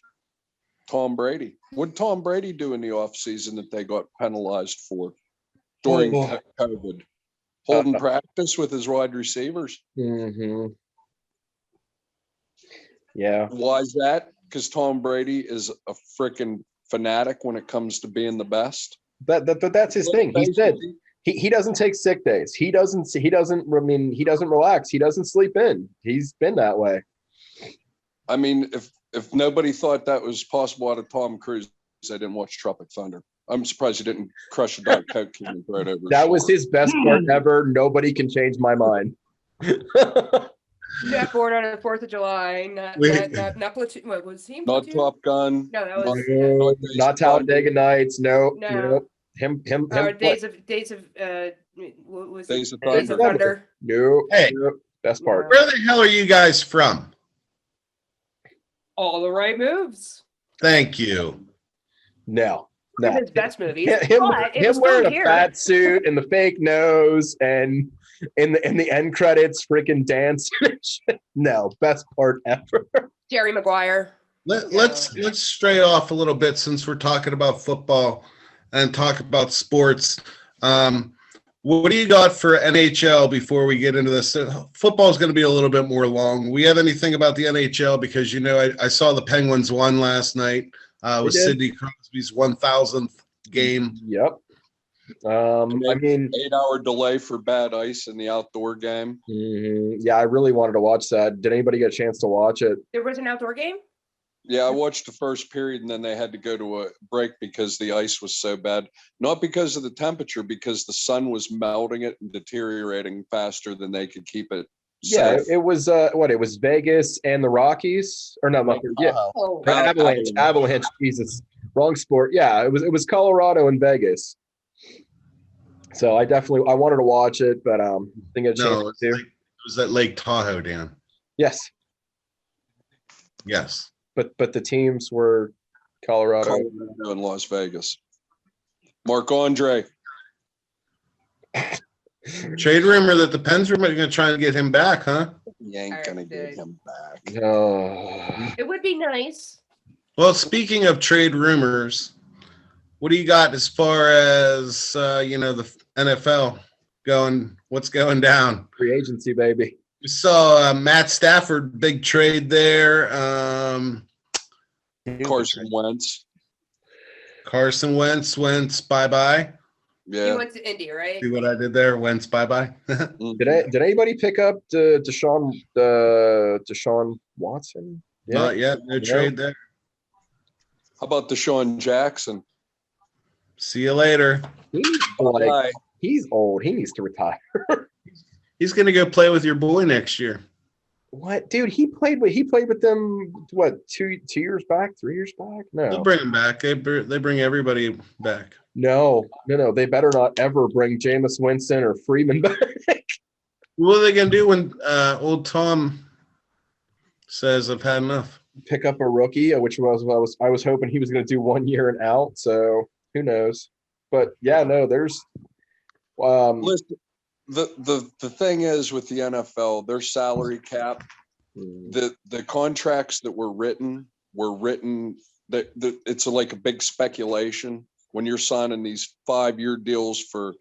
Tom Brady. What did Tom Brady do in the offseason that they got penalized for during COVID? Holding practice with his wide receivers. Mm-hmm. Yeah. Why is that? Because Tom Brady is a freaking fanatic when it comes to being the best. But that's his thing. He said he doesn't take sick days. He doesn't relax. He doesn't sleep in. He's been that way. I mean, if nobody thought that was possible out of Tom Cruise, they didn't watch Tropic Thunder. I'm surprised he didn't crush a Diet Coke can and throw it over. That was his best part ever. Nobody can change my mind. Not born on the 4th of July. Not Platoon. What was he? Not Platoon? Top Gun. No, that was not Talladega Nights. No. Him. Days of what was Days of Days of Thunder. No. Hey, best part. Where the hell are you guys from? All the right moves. Thank you. No. His best movies. Him wearing a fat suit and the fake nose and in the end credits freaking dance. No, best part ever. Jerry Maguire. Let's stray off a little bit since we're talking about football and talk about sports. What do you got for NHL before we get into this? Football is going to be a little bit more long. We have anything about the NHL? Because, you know, I saw the Penguins won last night. With Sidney Crosby's 1,000th game. Yep. I mean, 8-hour delay for bad ice in the outdoor game. Mm-hmm. Yeah, I really wanted to watch that. Did anybody get a chance to watch it? There was an outdoor game? Yeah, I watched the first period and then they had to go to a break because the ice was so bad. Not because of the temperature, because the sun was melting it and deteriorating faster than they could keep it. Yeah, it was it was Vegas and the Rockies, or no, Avalanche. Jesus, wrong sport. Yeah, it was Colorado and Vegas. So I wanted to watch it, but didn't get a chance to. It was at Lake Tahoe, Dan. Yes. Yes. But the teams were Colorado and Las Vegas. Mark Andre. Trade rumor that the Pens are going to try and get him back, huh? You ain't going to get him back. It would be nice. Well, speaking of trade rumors, what do you got as far as, the NFL going? What's going down? Free agency, baby. We saw Matt Stafford, big trade there. Carson Wentz went bye-bye. He Yeah. went to India, right? See what I did there? Wentz bye-bye. Did anybody pick up Deshaun Watson? Yeah. Not yet. No trade there. How about Deshaun Jackson? See you later. Bye. He's old. He needs to retire. He's going to go play with your boy next year. What, dude? He played with them. What, 2 years back? 3 years back? No, They'll bring him back. They bring everybody back. no. They better not ever bring Jameis Winston or Freeman back. What are they going to do when old Tom says, "I've had enough"? Pick up a rookie, which I was hoping he was going to do 1 year and out. So who knows? But yeah, no. There's Listen, the thing is with the NFL, their salary cap, the contracts that were written that it's like a big speculation when you're signing these 5-year deals for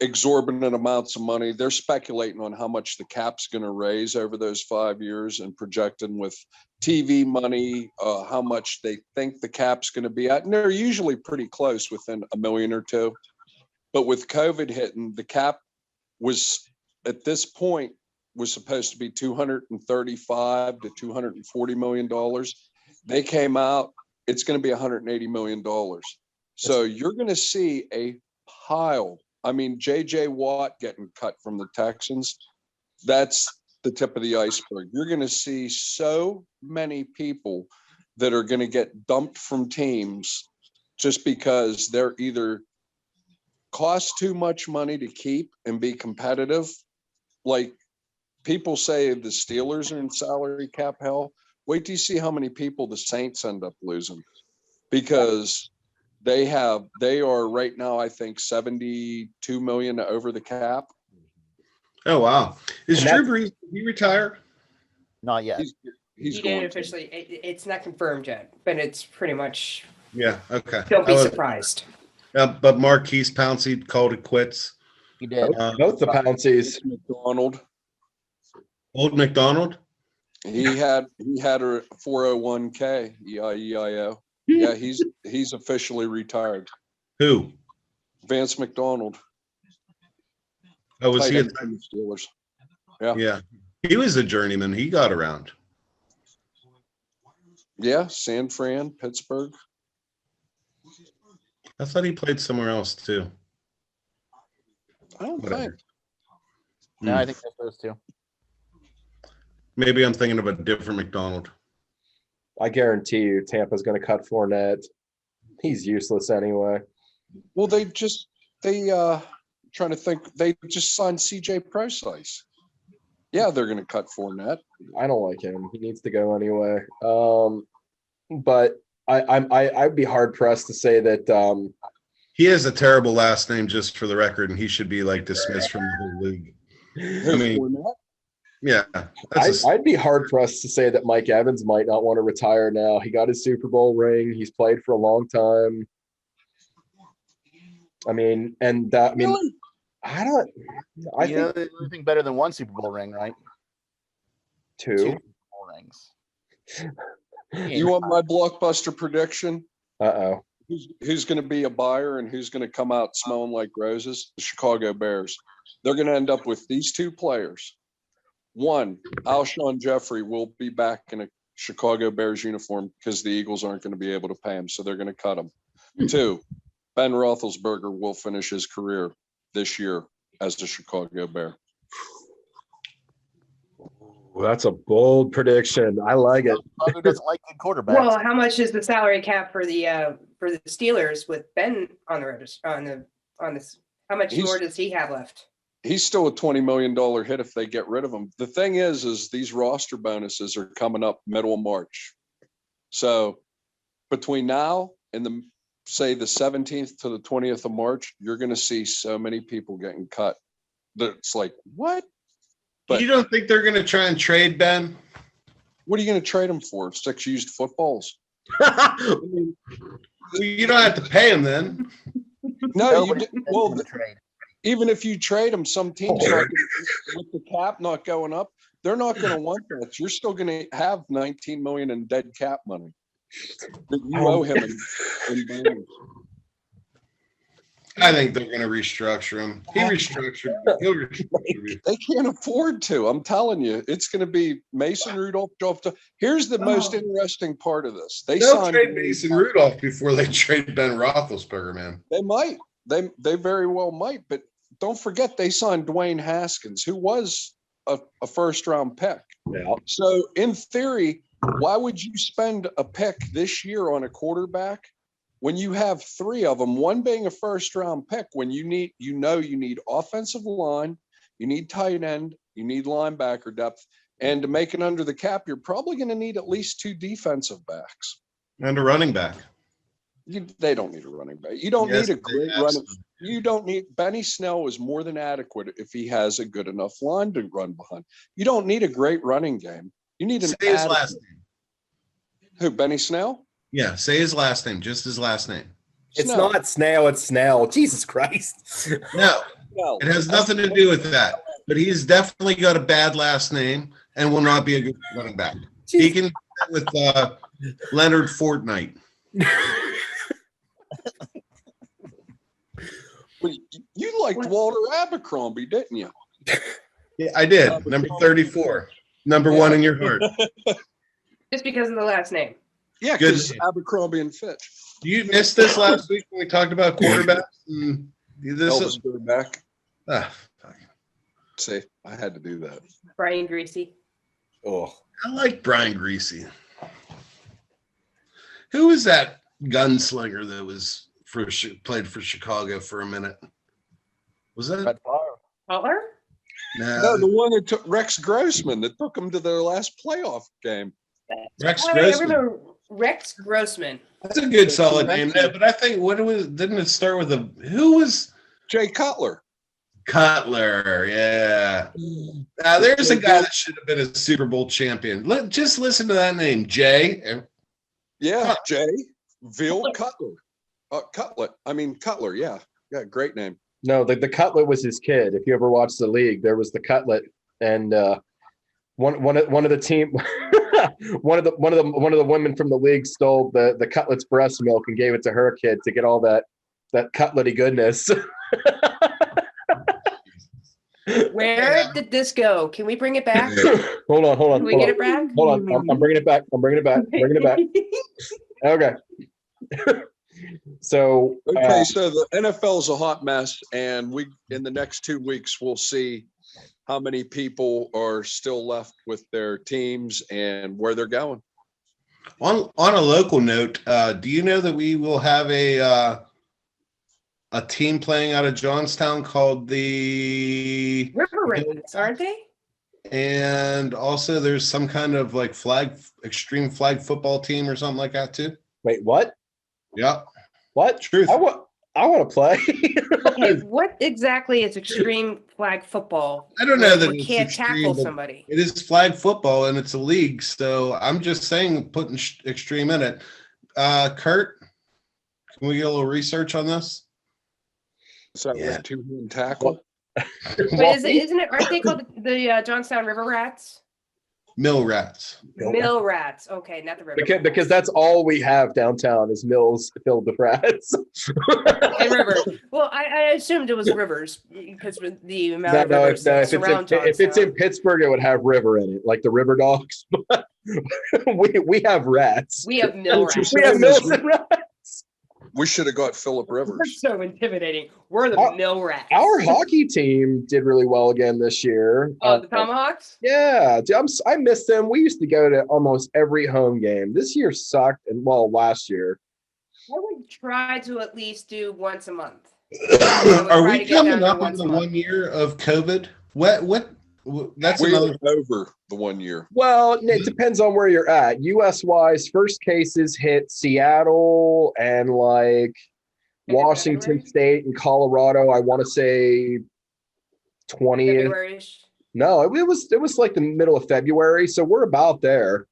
exorbitant amounts of money. They're speculating on how much the cap's going to raise over those 5 years and projecting with TV money, how much they think the cap's going to be at. And they're usually pretty close, within $1 million or $2 million. But with COVID hitting, the cap was at this point was supposed to be $235 to $240 million. They came out, it's going to be $180 million. So you're going to see a pile. I mean, JJ Watt getting cut from the Texans, that's the tip of the iceberg. You're going to see so many people that are going to get dumped from teams just because they're either cost too much money to keep and be competitive. Like people say the Steelers are in salary cap hell. Wait till you see how many people the Saints end up losing, because they are right now, I think, 72 million over the cap. Oh, wow. Is Drew Brees, did he retire? Not yet. He's He going didn't officially. It's not confirmed yet, but it's pretty much. Yeah, okay. Don't be surprised. But Marquise Pouncey called it quits. He did. both the Pounceys. McDonald. Old McDonald? He had a 401k, EIO. Yeah, he's officially retired. Who? Vance McDonald. Oh, was he? Tight end from the Steelers. Yeah. He was a journeyman. He got around. Yeah, San Fran, Pittsburgh. I thought he played somewhere else too. I don't Whatever. think. No, I think that's those two. Maybe I'm thinking of a different McDonald. I guarantee you, Tampa's going to cut Fournette. He's useless anyway. Well, they trying to think. They just signed CJ Procise. Yeah, they're going to cut Fournette. I don't like him. He needs to go anyway. But I'd be hard pressed to say that. He has a terrible last name, just for the record, and he should be like dismissed from the whole league. I mean, Fournette? yeah. I'd be hard pressed to say that Mike Evans might not want to retire now. He got his Super Bowl ring. He's played for a long time. I mean, and that, I mean, Really? I think There's nothing better than one Super Bowl ring, right? two. Super Bowl rings. You want my blockbuster prediction? Uh-oh. Who's going to be a buyer and who's going to come out smelling like roses? The Chicago Bears. They're going to end up with these two players. One, Alshon Jeffrey will be back in a Chicago Bears uniform because the Eagles aren't going to be able to pay him, so they're going to cut him. Two, Ben Roethlisberger will finish his career this year as a Chicago Bear. Well, that's a bold prediction. I like it. Who doesn't like good quarterbacks? Well, how much is the salary cap for the Steelers with Ben on the on this? How much more does he have left? He's still a $20 million hit if they get rid of him. The thing is these roster bonuses are coming up middle of March. So between now and the 17th to the 20th of March, you're going to see so many people getting cut. That's like, what? But you don't think they're going to try and trade Ben? what are you going to trade him for? 6 used footballs? You don't have to pay him then. No, you Nobody didn't. Well, trade. even if you trade them, some teams with the cap not going up, they're not going to want that. You're still going to have 19 million in dead cap money that you owe him in bonus. I think they're going to restructure him. He'll restructure. They can't afford to. I'm telling you, it's going to be Mason Rudolph. Here's the most interesting part of this. They'll trade Mason Rudolph before they trade Ben Roethlisberger, man. They might. They very well might. But don't forget, they signed Dwayne Haskins, who was a first-round pick. Yeah. So in theory, why would you spend a pick this year on a quarterback when you have three of them, one being a first-round pick, when you need offensive line, you need tight end, you need linebacker depth, and to make it under the cap, you're probably going to need at least 2 defensive backs. And a running back. They don't need a running back. You don't need a great running. You don't need Benny Snell is more than adequate if he has a good enough line to run behind. You don't need a great running game. You need Say his last name. Who, Benny Snell? Yeah, say his last name, just his last name. It's not Snail, it's Snell. Jesus Christ. No, it has nothing to do with that. But he's definitely got a bad last name and will not be a good running back. He can with Leonard Fortnite. Well, you liked Walter Abercrombie, didn't you? Yeah, I did. Number 34. Number 1 in your heart. Just because of the last name. Yeah, because Abercrombie and Fitch. You missed this last week when we talked about quarterbacks. Elvis quarterback. Ah, See, I had to do that. Brian Greasy. Oh, I like Brian Greasy. Who was that gunslinger that was played for Chicago for a minute? Was that Butler? No, the one that took Rex Grossman that took them to their last playoff game. Rex I Grossman. remember Rex Grossman. That's a good solid name. No, but I think didn't it start with who was Jay Cutler? Cutler, yeah. Now there's a guy that should have been a Super Bowl champion. Just listen to that name, Jay. Yeah, Jay Veal Cutler. Cutler. Yeah, great name. no, the Cutlet was his kid. If you ever watched the league, there was the Cutlet, and one of the team, one of the women from the league stole the Cutlet's breast milk and gave it to her kid to get all that cutlety goodness. Where did this go? Can we bring it back? Hold on. Can we get it back? Hold on. I'm bringing it back. Bringing it back. Okay. So so the NFL is a hot mess, and in the next 2 weeks we'll see how many people are still left with their teams and where they're going. On a local note, do you know that we will have a team playing out of Johnstown called the River Ravens, aren't they? And also there's some kind of like extreme flag football team or something like that too. wait, what? Yeah. What? Truth. I want to play. Okay, what exactly is extreme flag football? I don't know that we it's can't extreme, tackle but somebody. It is flag football and it's a league, so I'm just saying putting extreme in it. Kurt, can we get a little research on this? Is that a 2-hand tackle? But isn't it? Aren't they called the Johnstown River Rats? Mill rats. Mill Rats. Okay, not the River. Because that's all we have downtown is mills filled with rats. And river. Well, I assumed it was rivers because with the amount of rivers that surround Johnstown. If it's in Pittsburgh, it would have river in it, like the river dogs. we have rats. We have mill rats. We have mills and rats. We should have got Philip We're Rivers. so intimidating. We're the mill rats. Our hockey team did really well again this year. The Tomahawks? Yeah, I miss them. We used to go to almost every home game. This year sucked, and last year. I would try to at least do once a month. Are we coming up on the 1 year of COVID? What? That's We're over the 1 year. Well, it depends on where you're at. US wise, first cases hit Seattle and like Washington State and Colorado. I want to say 20th. February-ish. No, it was like the middle of February, so we're about there.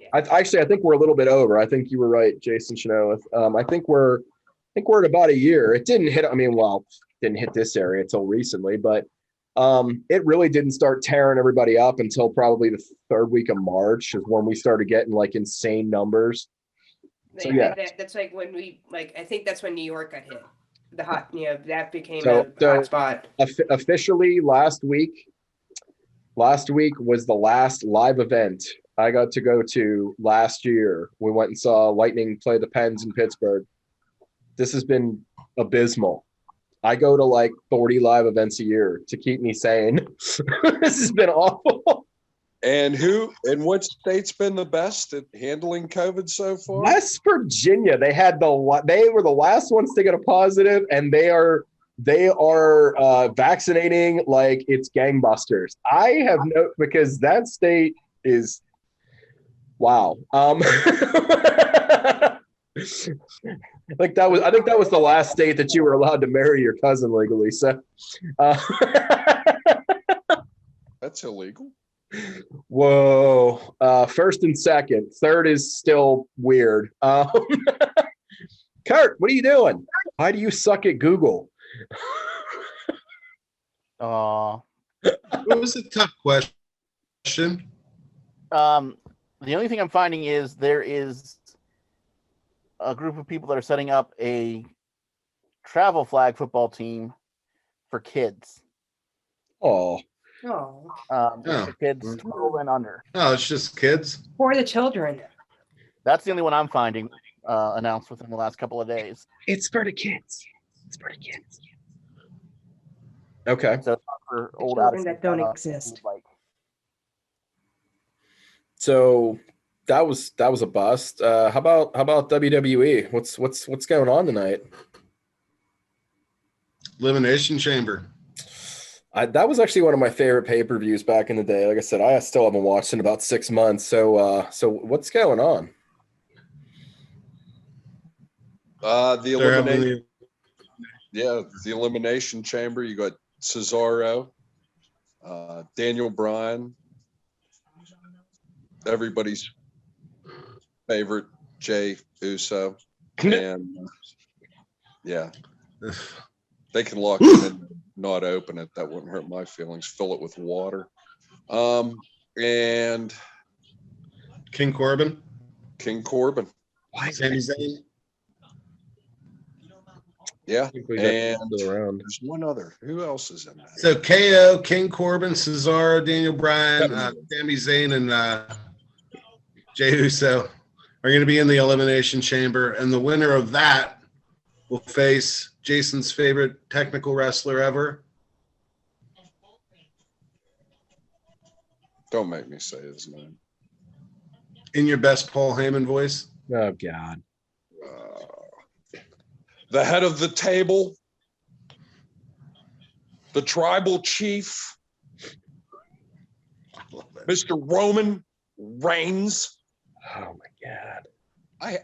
Yeah. I think we're a little bit over. I think you were right, Jason Chenoweth. I think we're at about a year. It didn't hit. Didn't hit this area until recently, but it really didn't start tearing everybody up until probably the third week of March is when we started getting like insane numbers. So, yeah. That's like when I think that's when New York got hit. the hot, that became a hot spot. Officially last week was the last live event I got to go to last year. We went and saw Lightning play the Pens in Pittsburgh. This has been abysmal. I go to like 40 live events a year to keep me sane. This has been awful. And what state's been the best at handling COVID so far? West Virginia. They were the last ones to get a positive, and they are vaccinating like it's gangbusters. I have because that state is wow. I think that was the last state that you were allowed to marry your cousin legally. So that's illegal. Whoa. First and second. Third is still weird. Kurt, what are you doing? Why do you suck at Google? It was a tough question. The only thing I'm finding is there is a group of people that are setting up a travel flag football team for kids. Oh. Kids 12 and under. Oh, it's just kids? For the children. That's the only one I'm finding announced within the last couple of days. It's for the kids. Okay. So it's not for old Children that don't exist. So that was a bust. How about WWE? What's going on tonight? Elimination Chamber. That was actually one of my favorite pay-per-views back in the day. Like I said, I still haven't watched in about 6 months. So what's going on? The Elimination Chamber. You got Cesaro, Daniel Bryan, everybody's favorite Jey Uso, and they can lock it in. Not open it. That wouldn't hurt my feelings. Fill it with water. And King Corbin. Why Sami Zayn? Yeah. And around. there's one other. Who else is in that? So KO, King Corbin, Cesaro, Daniel Bryan, Sami Zayn, and Jey Uso are going to be in the Elimination Chamber. And the winner of that will face Jason's favorite technical wrestler ever. Don't make me say his name. In your best Paul Heyman voice. Oh, God. The head of the table, the tribal chief, Mr. Roman Reigns. Oh, my God.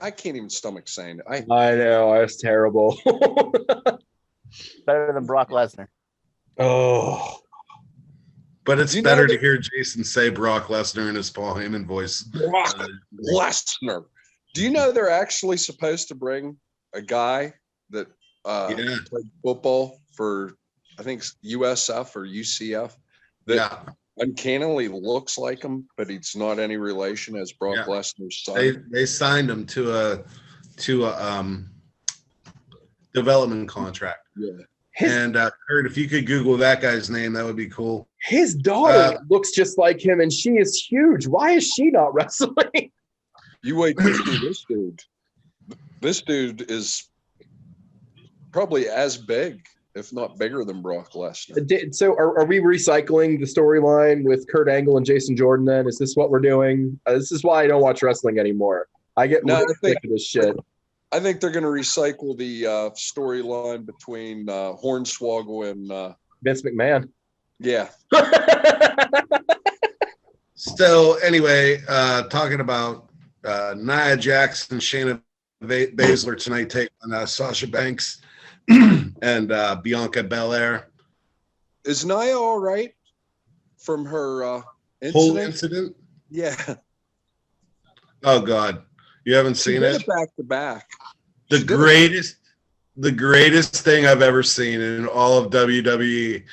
I can't even stomach saying it. I know. It's terrible. Better than Brock Lesnar. Oh. But it's better to hear Jason say Brock Lesnar in his Paul Heyman voice. Brock Lesnar. Do you know they're actually supposed to bring a guy that played football for, I think, USF or UCF that uncannily looks like him, but he's not any relation as Brock Lesnar's son. They signed him to a development contract. Yeah. And Kurt, if you could Google that guy's name, that would be cool. His daughter looks just like him, and she is huge. Why is she not wrestling? You wait to see this dude. This dude is probably as big, if not bigger, than Brock Lesnar. So are we recycling the storyline with Kurt Angle and Jason Jordan then? Is this what we're doing? This is why I don't watch wrestling anymore. I get sick of this shit. I think they're going to recycle the storyline between Hornswoggle and Vince McMahon. Yeah. So anyway, talking about Nia Jax and Shayna Baszler tonight take on Sasha Banks and Bianca Belair. Is Nia all right from her incident? Whole incident? Yeah. Oh God, you haven't seen it? Back to back. The greatest thing I've ever seen in all of WWE.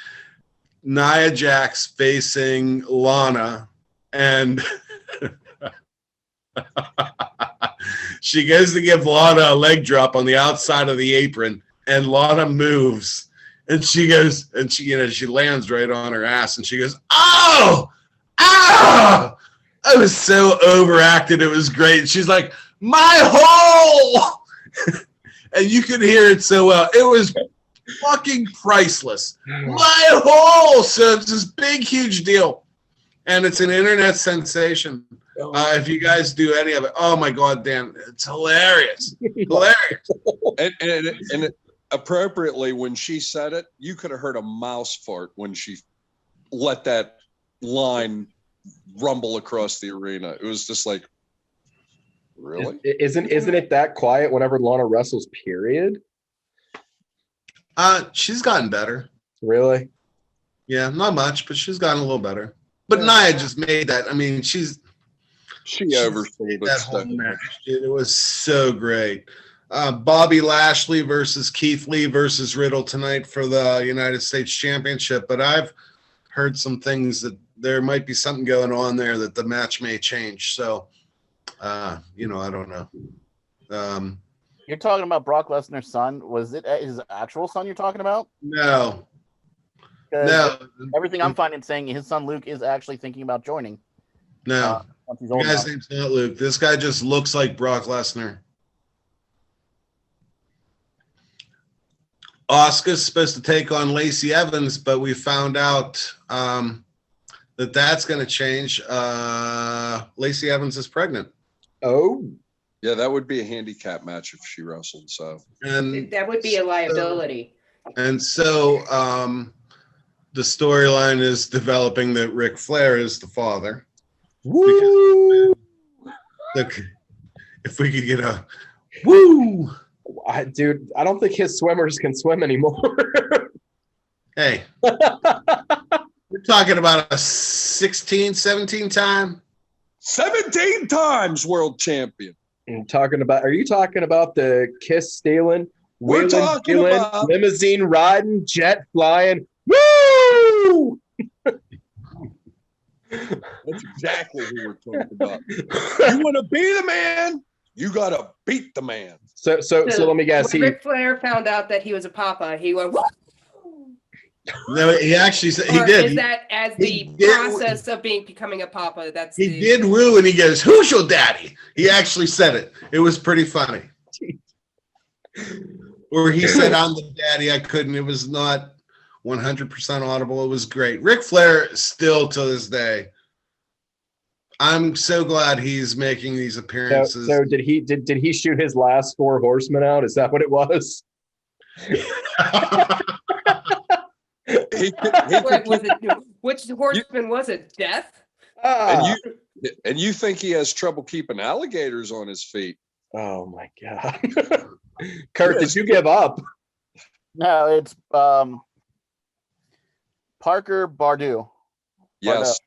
Nia Jax facing Lana, and she goes to give Lana a leg drop on the outside of the apron, and Lana moves, and she goes, and she lands right on her ass, and she goes, "Oh, ah!" I was so overacted. It was great. She's like, "My hole," and you could hear it so well. It was fucking priceless. My hole. So it's this big, huge deal, and it's an internet sensation. If you guys do any of it, oh my God, Dan, it's hilarious. Hilarious. And appropriately, when she said it, you could have heard a mouse fart when she let that line rumble across the arena. It was just like, really? Isn't it that quiet whenever Lana wrestles, period? She's gotten better. Really? Yeah, not much, but she's gotten a little better. But Nia just made that. I mean, she oversold that whole match. It was so great. Bobby Lashley versus Keith Lee versus Riddle tonight for the United States Championship. But I've heard some things that there might be something going on there that the match may change. So, I don't know. You're talking about Brock Lesnar's son. Was it his actual son you're talking about? No. Everything I'm finding saying his son Luke is actually thinking about joining. No. The guy's name's not Luke. This guy just looks like Brock Lesnar. Asuka's supposed to take on Lacey Evans, but we found out that's going to change. Lacey Evans is pregnant. Oh. Yeah, that would be a handicap match if she wrestled. So and that would be a liability. So the storyline is developing that Ric Flair is the father. Woo! Look, if we could get a woo. Dude, I don't think his swimmers can swim anymore. Hey, we're talking about a 16, 17 time. 17 times world champion. Are you talking about the kiss stealing, We're talking about limousine riding, jet flying? Woo! That's exactly who we're talking about. You want to be the man, you got to beat the man. So let me guess. When Ric Flair found out that he was a papa, he went, "What?" No, he actually said he or did. Is that as the process of becoming a papa? He did woo, and he goes, "Who's your daddy?" He actually said it. It was pretty funny. Or he said, "I'm the daddy." I couldn't. It was not 100% audible. It was great. Ric Flair still to this day. I'm so glad he's making these appearances. So did he shoot his last 4 horsemen out? Is that what it was? Which horseman was it? Death? And you think he has trouble keeping alligators on his feet? Oh my God. Kurt, did you give up? No, it's Parker Bardou. Yes.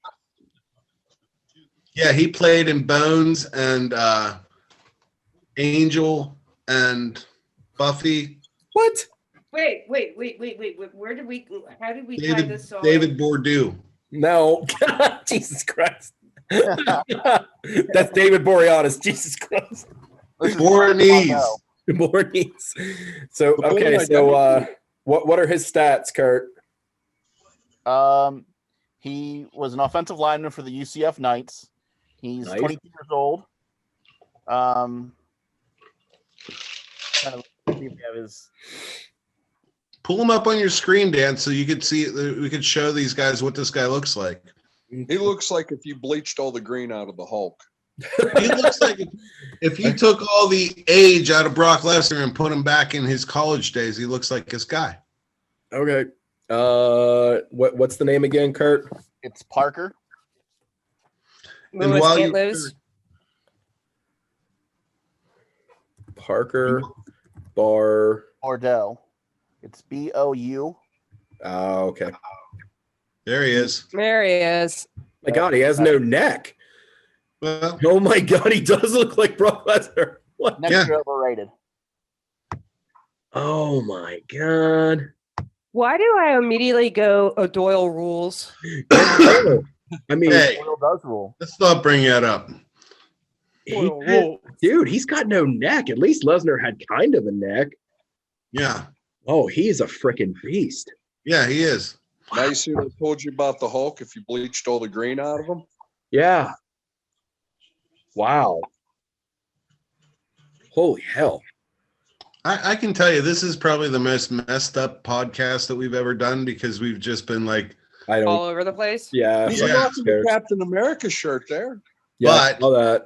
Yeah, he played in Bones and Angel and Buffy. What? Wait. How did we tie this all? David Bordeaux. No. Jesus Christ. That's David Boreanaz. Jesus Christ. Boreanaz. So, okay, so what are his stats, Kurt? He was an offensive lineman for the UCF Knights. He's 22 years old. Pull him up on your screen, Dan, so you could see. We could show these guys what this guy looks like. He looks like if you bleached all the green out of the Hulk. He looks like if you took all the age out of Brock Lesnar and put him back in his college days, he looks like this guy. Okay. What's the name again, Kurt? It's Parker. Lewis can't lose. Parker Bardou. It's Bou. Oh, okay. There he is. There he is. My God, he has no neck. Well, Oh my God, he does look like Brock Lesnar. What? Next year overrated. Oh my God. Why do I immediately go Doyle rules? I mean, hey, Doyle does rule. let's not bring that up. dude, he's got no neck. At least Lesnar had kind of a neck. Yeah. Oh, he's a freaking beast. Yeah, he is. Now you see what I told you about the Hulk if you bleached all the green out of him? Yeah. Wow. Holy hell. I can tell you, this is probably the most messed up podcast that we've ever done because we've just been like, all over the place. Yeah. He's Yeah. rocking the Captain America shirt there. Yeah, But- all that.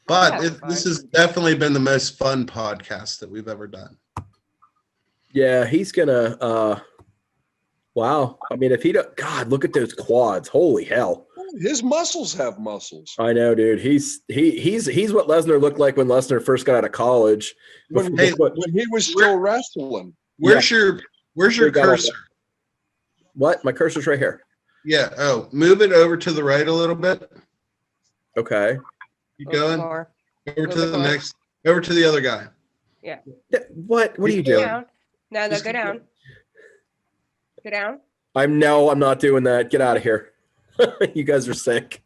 but Yeah, this has definitely been the most fun podcast that we've ever done. Yeah, he's gonna wow. I mean, if he don't, God, look at those quads. Holy hell. His muscles have muscles. I know, dude. He's what Lesnar looked like when Lesnar first got out of college. When, Hey, when he was still wrestling. Where's your Got all cursor? What? My cursor's right here. Yeah. Oh, move it over to the right a little bit. Okay. Keep A little going. more. Over little to bit the more. next. Over to the other guy. What are you Go doing? down. No, Just go keep down. Go down. I'm not doing that. Get out of here. You guys are sick.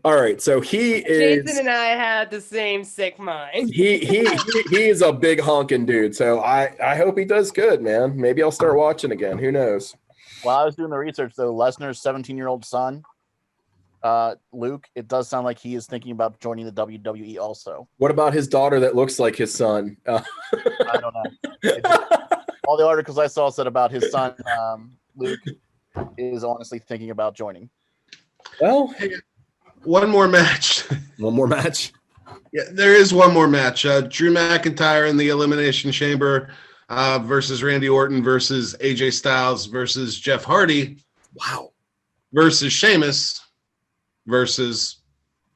All right. So he is Jason and I had the same sick mind. he is a big honking dude. So I hope he does good, man. Maybe I'll start watching again. Who knows? While I was doing the research, though, Lesnar's 17-year-old son, Luke, it does sound like he is thinking about joining the WWE also. What about his daughter that looks like his son? I don't know. All the articles I saw said about his son, Luke, is honestly thinking about joining. Well, One more match. one more match. Yeah, there is one more match. Drew McIntyre in the Elimination Chamber versus Randy Orton versus AJ Styles versus Jeff Hardy Wow. versus Sheamus versus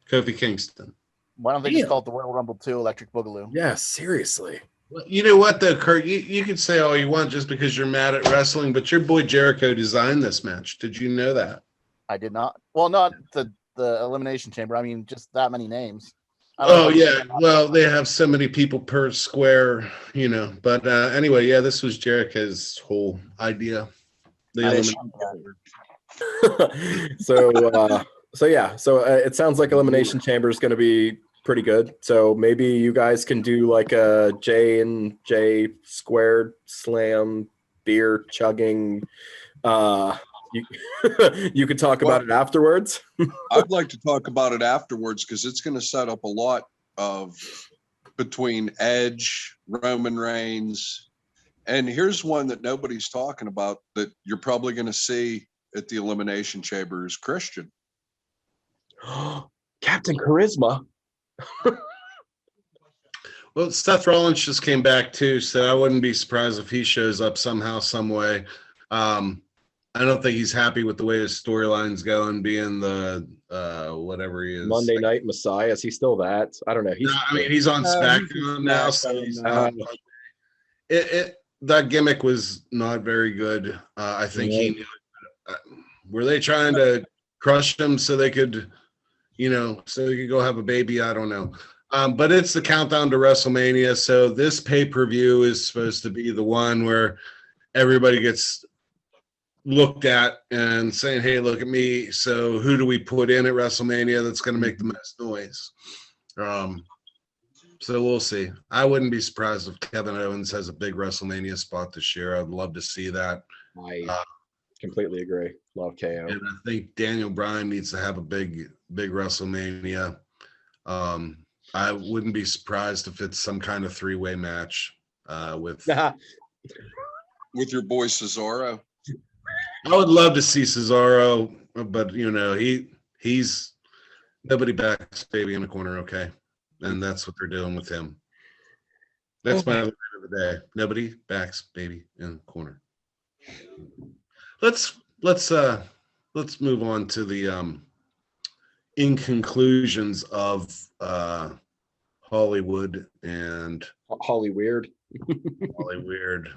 Kofi Kingston. Why don't they Damn. just call it the Royal Rumble 2 Electric Boogaloo? Yeah, seriously. Well, you know what, though, Kurt? You can say all you want just because you're mad at wrestling, but your boy Jericho designed this match. Did you know that? I did not. Well, not the Elimination Chamber. I mean, just that many names. Oh, yeah. Well, they have so many people per square, you know. But anyway, yeah, this was Jericho's whole idea. The Elimination Chamber. So it sounds like Elimination Chamber is going to be pretty good. So maybe you guys can do like a J and J squared slam beer chugging. You could talk about it afterwards. I'd like to talk about it afterwards because it's going to set up a lot of between Edge, Roman Reigns, and here's one that nobody's talking about that you're probably going to see at the Elimination Chamber is Christian. Captain Charisma. Well, Seth Rollins just came back too, so I wouldn't be surprised if he shows up somehow, some way. I don't think he's happy with the way his storyline's going, being the whatever he is. Monday Night Messiah. Is he still that? I don't know. He's on SmackDown now, so he's that gimmick was not very good. I think he knew it. Were they trying to crush him so they could, so they could go have a baby? I don't know. But it's the countdown to WrestleMania, so this pay-per-view is supposed to be the one where everybody gets looked at and saying, hey, look at me. So who do we put in at WrestleMania that's going to make the most noise? So we'll see. I wouldn't be surprised if Kevin Owens has a big WrestleMania spot this year. I'd love to see that. I completely agree. Love KO. And I think Daniel Bryan needs to have a big WrestleMania. I wouldn't be surprised if it's some kind of three-way match with With your boy Cesaro. I would love to see Cesaro, but he's nobody backs baby in the corner, okay? And that's what they're doing with him. That's my line of the day. Nobody backs baby in the corner. Let's move on to the in conclusions of Hollywood and Hollyweird. Hollyweird.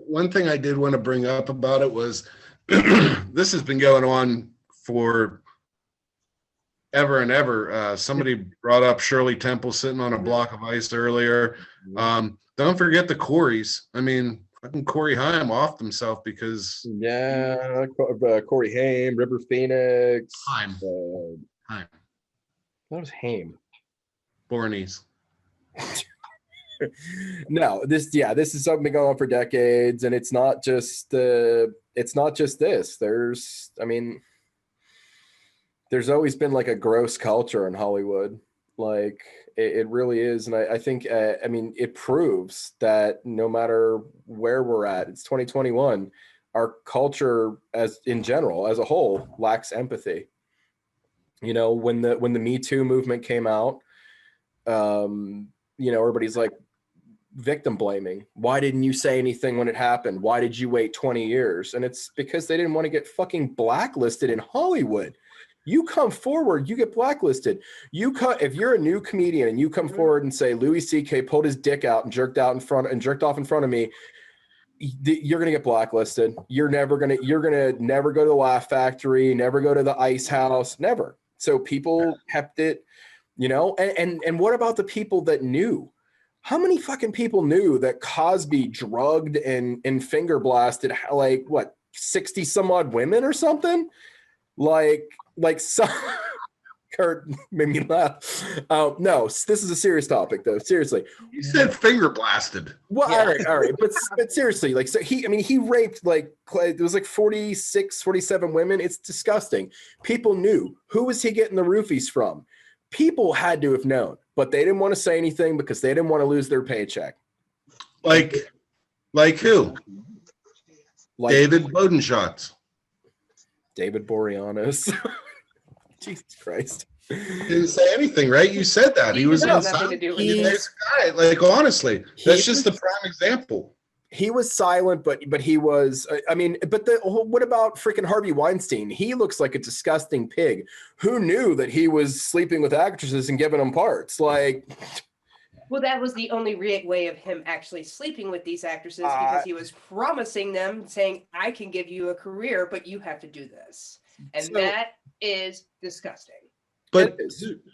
One thing I did want to bring up about it was this has been going on for ever and ever. Somebody brought up Shirley Temple sitting on a block of ice earlier. Don't forget the Coreys. I mean, fucking Corey Haim offed himself because Corey Haim, River Phoenix. Haim. That was Haim. Bornies. No, this is something been going on for decades, and it's not just this. There's always been like a gross culture in Hollywood. Like it really is. And I think, it proves that no matter where we're at, it's 2021, our culture as in general, as a whole, lacks empathy. You know, when the Me Too movement came out, everybody's like victim blaming. Why didn't you say anything when it happened? Why did you wait 20 years? And it's because they didn't want to get fucking blacklisted in Hollywood. You come forward, you get blacklisted. If you're a new comedian and you come forward and say Louis C.K. pulled his dick out and jerked off in front of me, you're gonna get blacklisted. You're gonna never go to the Laugh Factory, never go to the Ice House, never. So people kept it, and what about the people that knew? How many fucking people knew that Cosby drugged and finger blasted 60 some odd women or something? Like some Kurt made me laugh. No, this is a serious topic though. Seriously. You said finger blasted. Well, yeah. all right. But seriously, he raped it was 46, 47 women. It's disgusting. People knew. Who was he getting the roofies from? People had to have known, but they didn't want to say anything because they didn't want to lose their paycheck. Like who? David Bodenshots. David Boreanaz. Jesus Christ. Didn't say anything, right? You said that. He was nothing to do with this guy. Honestly, that's just the prime example. He was silent, but he was, what about freaking Harvey Weinstein? He looks like a disgusting pig. Who knew that he was sleeping with actresses and giving them parts? Well, that was the only way of him actually sleeping with these actresses because he was promising them, saying, I can give you a career, but you have to do this. And that is disgusting. But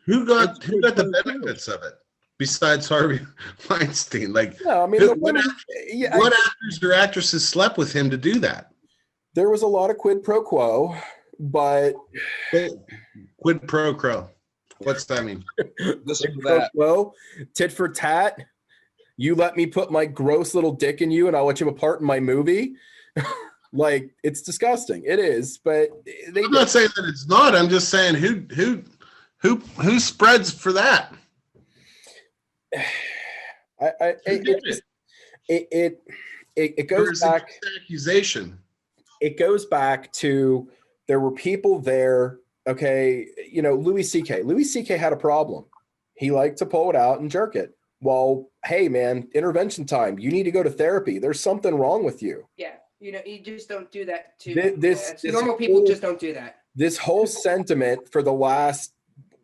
who got the benefits of it besides Harvey Weinstein? What actors or actresses slept with him to do that? There was a lot of quid pro quo, but quid pro quo. What's that mean? Well, tit for tat. You let me put my gross little dick in you, and I'll let you have a part in my movie. It's disgusting. It is, but I'm not saying that it's not. I'm just saying who spreads for that. It goes back. Accusation. It goes back to there were people there. Okay, Louis C.K. Louis C.K. had a problem. He liked to pull it out and jerk it. Well, hey, man, intervention time. You need to go to therapy. There's something wrong with you. Yeah, you just don't do that. Normal people just don't do that. This whole sentiment for the last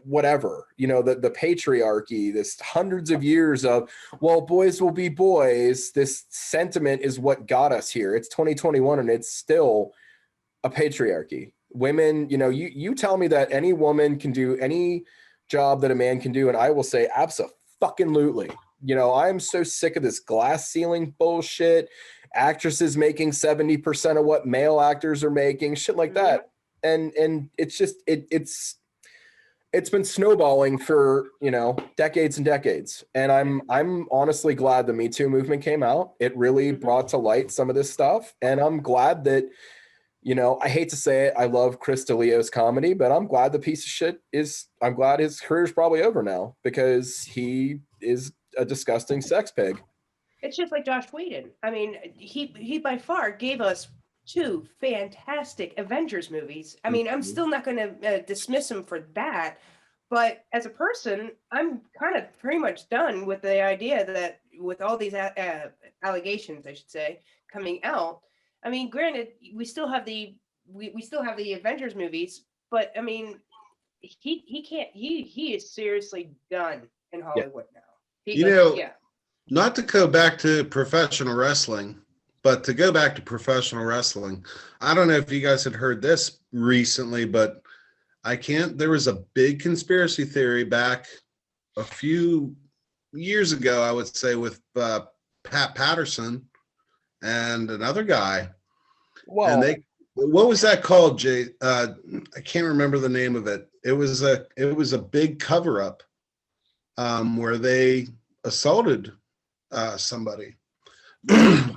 whatever, the patriarchy, this hundreds of years of, well, boys will be boys. This sentiment is what got us here. It's 2021 and it's still a patriarchy. Women, you tell me that any woman can do any job that a man can do, and I will say abso-fucking-lutely. I'm so sick of this glass ceiling bullshit. Actresses making 70% of what male actors are making, shit like that. And it's just it's been snowballing for decades and decades. And I'm honestly glad the Me Too movement came out. It really brought to light some of this stuff, and I'm glad that. I hate to say it, I love Chris D'Elia's comedy, but I'm glad the piece of shit I'm glad his career's probably over now because he is a disgusting sex pig. It's just like Josh Whedon. I mean, he by far gave us 2 fantastic Avengers movies. I mean, I'm still not going to dismiss him for that, but as a person, I'm kind of pretty much done with the idea that with all these allegations, I should say, coming out. I mean, granted, we still have the Avengers movies, but I mean, he is seriously done in Hollywood now. Not to go back to professional wrestling, but to go back to professional wrestling, I don't know if you guys had heard this recently, but there was a big conspiracy theory back a few years ago, I would say, with Pat Patterson and another guy. Well, and what was that called, Jay? I can't remember the name of it. It was a big cover up where they assaulted somebody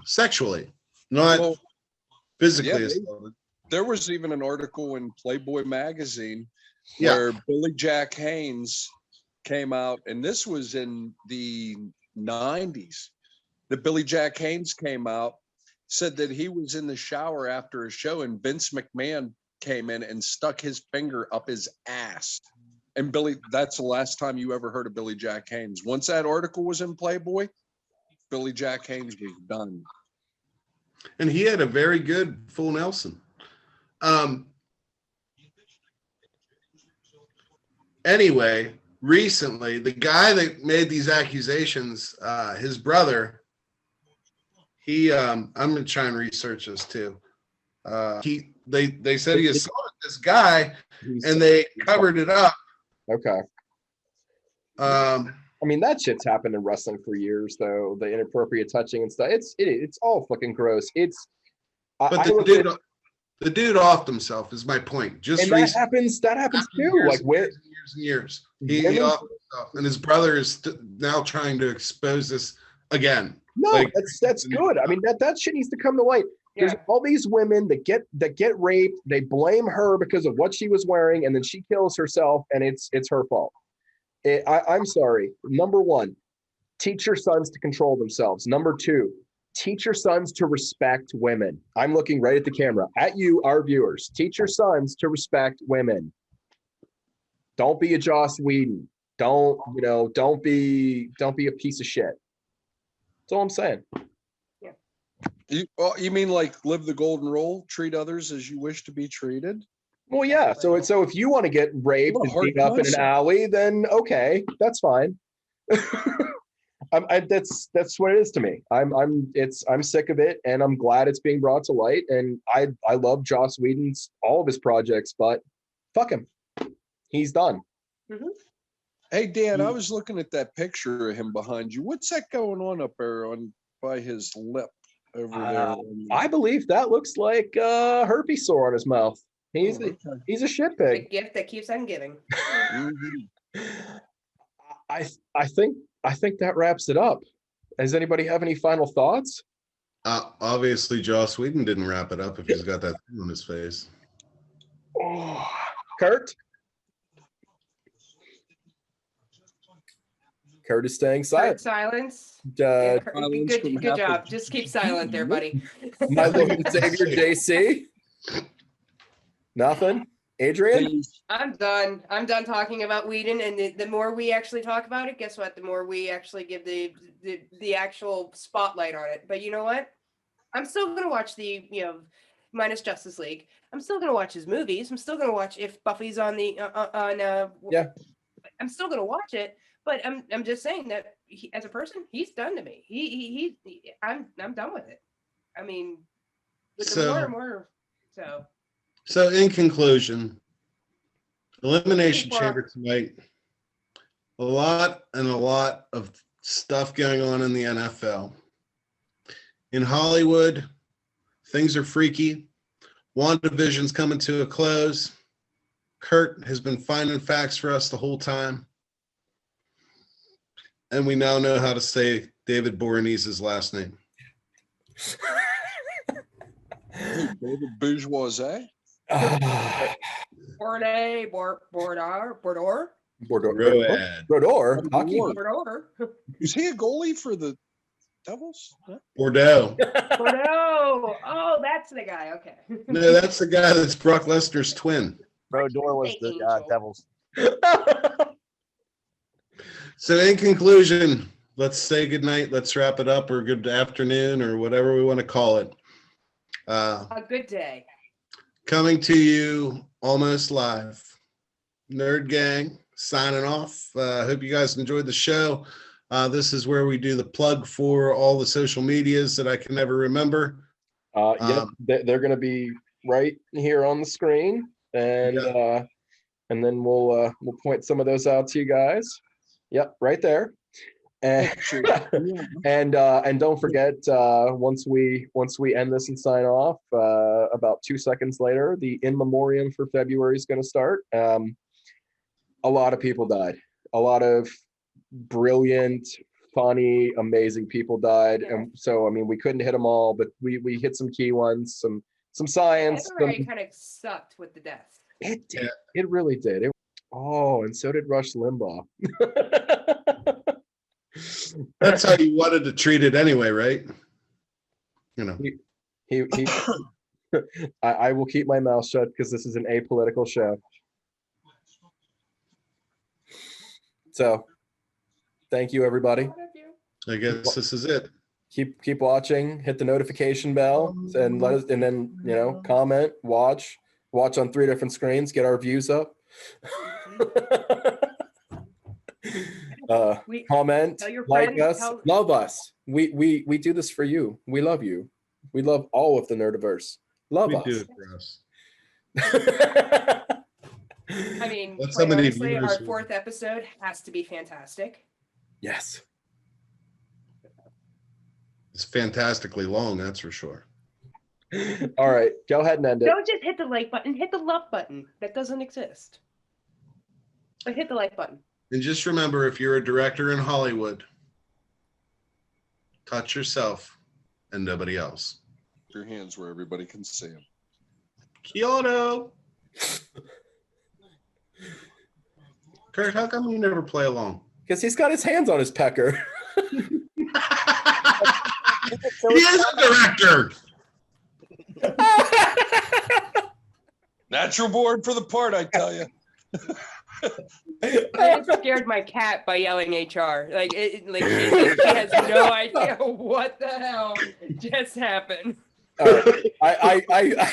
sexually, not physically assaulted. There was even an article in Playboy magazine Yeah. where Billy Jack Haynes came out, and this was in the 90s. That Billy Jack Haynes came out, said that he was in the shower after a show, and Vince McMahon came in and stuck his finger up his ass. And Billy, that's the last time you ever heard of Billy Jack Haynes. Once that article was in Playboy, Billy Jack Haynes was done. And he had a very good full Nelson. Anyway, recently, the guy that made these accusations, his brother, I'm gonna try and research this too. They said he assaulted this guy, and they covered it up. Okay. I mean, that shit's happened in wrestling for years, though. The inappropriate touching and stuff. It's all fucking gross. But the dude offed himself is my point. Just and that happens too. Like years and years. He offed himself, and his brother is now trying to expose this again. No, like, that's good. I mean, that shit needs to come to light. There's all these women that get raped. They blame her because of what she was wearing, and then she kills herself, and it's her fault. I'm sorry. Number one, teach your sons to control themselves. Number two, teach your sons to respect women. I'm looking right at the camera, at you, our viewers. Teach your sons to respect women. Don't be a Joss Whedon. Don't be a piece of shit. That's all I'm saying. You mean like live the golden rule, treat others as you wish to be treated? Well, yeah. So if you want to get raped and beat up in an alley, then okay, that's fine. That's what it is to me. I'm sick of it, and I'm glad it's being brought to light. And I love Joss Whedon's all of his projects, but fuck him, he's done. Mm-hmm. Hey Dan, I was looking at that picture of him behind you. What's that going on up there by his lip over there? I believe that looks like a herpes sore on his mouth. He's a shit pig. The gift that keeps on giving. I think that wraps it up. Does anybody have any final thoughts? Obviously, Joss Whedon didn't wrap it up if he's got that thing on his face. Oh, Kurt? Kurt is staying silent. Silence. Good job. Just keep silent there, buddy. My Lord and Savior, JC? Nothing? Adrian? I'm done. I'm done talking about Whedon, and the more we actually talk about it, guess what? The more we actually give the actual spotlight on it. But you know what? I'm still gonna watch minus Justice League. I'm still gonna watch his movies. I'm still gonna watch if Buffy's on yeah. I'm still gonna watch it. But I'm just saying that as a person, he's done to me. I'm done with it. I mean, with the more and more. So in conclusion, Elimination Chamber tonight, a lot of stuff going on in the NFL. In Hollywood, things are freaky. Wandavision's coming to a close. Kurt has been finding facts for us the whole time. And we now know how to say David Boreanise's last name. David Bourgeoisie? Bordor. Is he a goalie for the Devils? Huh? Bordeaux. Oh, that's the guy. Okay. No, that's the guy that's Brock Lesnar's twin. Brodeur was the Devils. So in conclusion, let's say good night. Let's wrap it up, or good afternoon, or whatever we want to call it. A good day. Coming to you almost live. Nerdgang signing off. Hope you guys enjoyed the show. This is where we do the plug for all the social medias that I can never remember. They're going to be right here on the screen, and then we'll point some of those out to you guys. Yep, right there. And and don't forget, once we end this and sign off, about 2 seconds later, the in memoriam for February is going to start. A lot of people died. A lot of brilliant, funny, amazing people died. And so, I mean, we couldn't hit them all, but we hit some key ones, some science. February kind of sucked with the deaths. It did. It really did. And so did Rush Limbaugh. That's how you wanted to treat it anyway, right? You know. He I will keep my mouth shut because this is an apolitical show. So, thank you, everybody. I guess this is it. Keep watching. Hit the notification bell and let us. And then comment, watch on 3 different screens. Get our views up. Comment, like us, love us. We do this for you. We love you. We love all of the Nerdiverse. Love us. We do it for us. I mean, honestly, our 4th episode has to be fantastic. Yes. It's fantastically long, that's for sure. All right, go ahead and end it. Don't just hit the like button, hit the love button. That doesn't exist. But hit the like button. And just remember, if you're a director in Hollywood, touch yourself and nobody else. Your hands where everybody can see them. Kyoto. Kurt, how come you never play along? Because he's got his hands on his pecker. He is a director. Natural born for the part, I tell you. I scared my cat by yelling HR. She has no idea what the hell just happened. I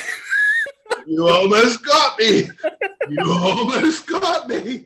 You almost got me. You almost got me.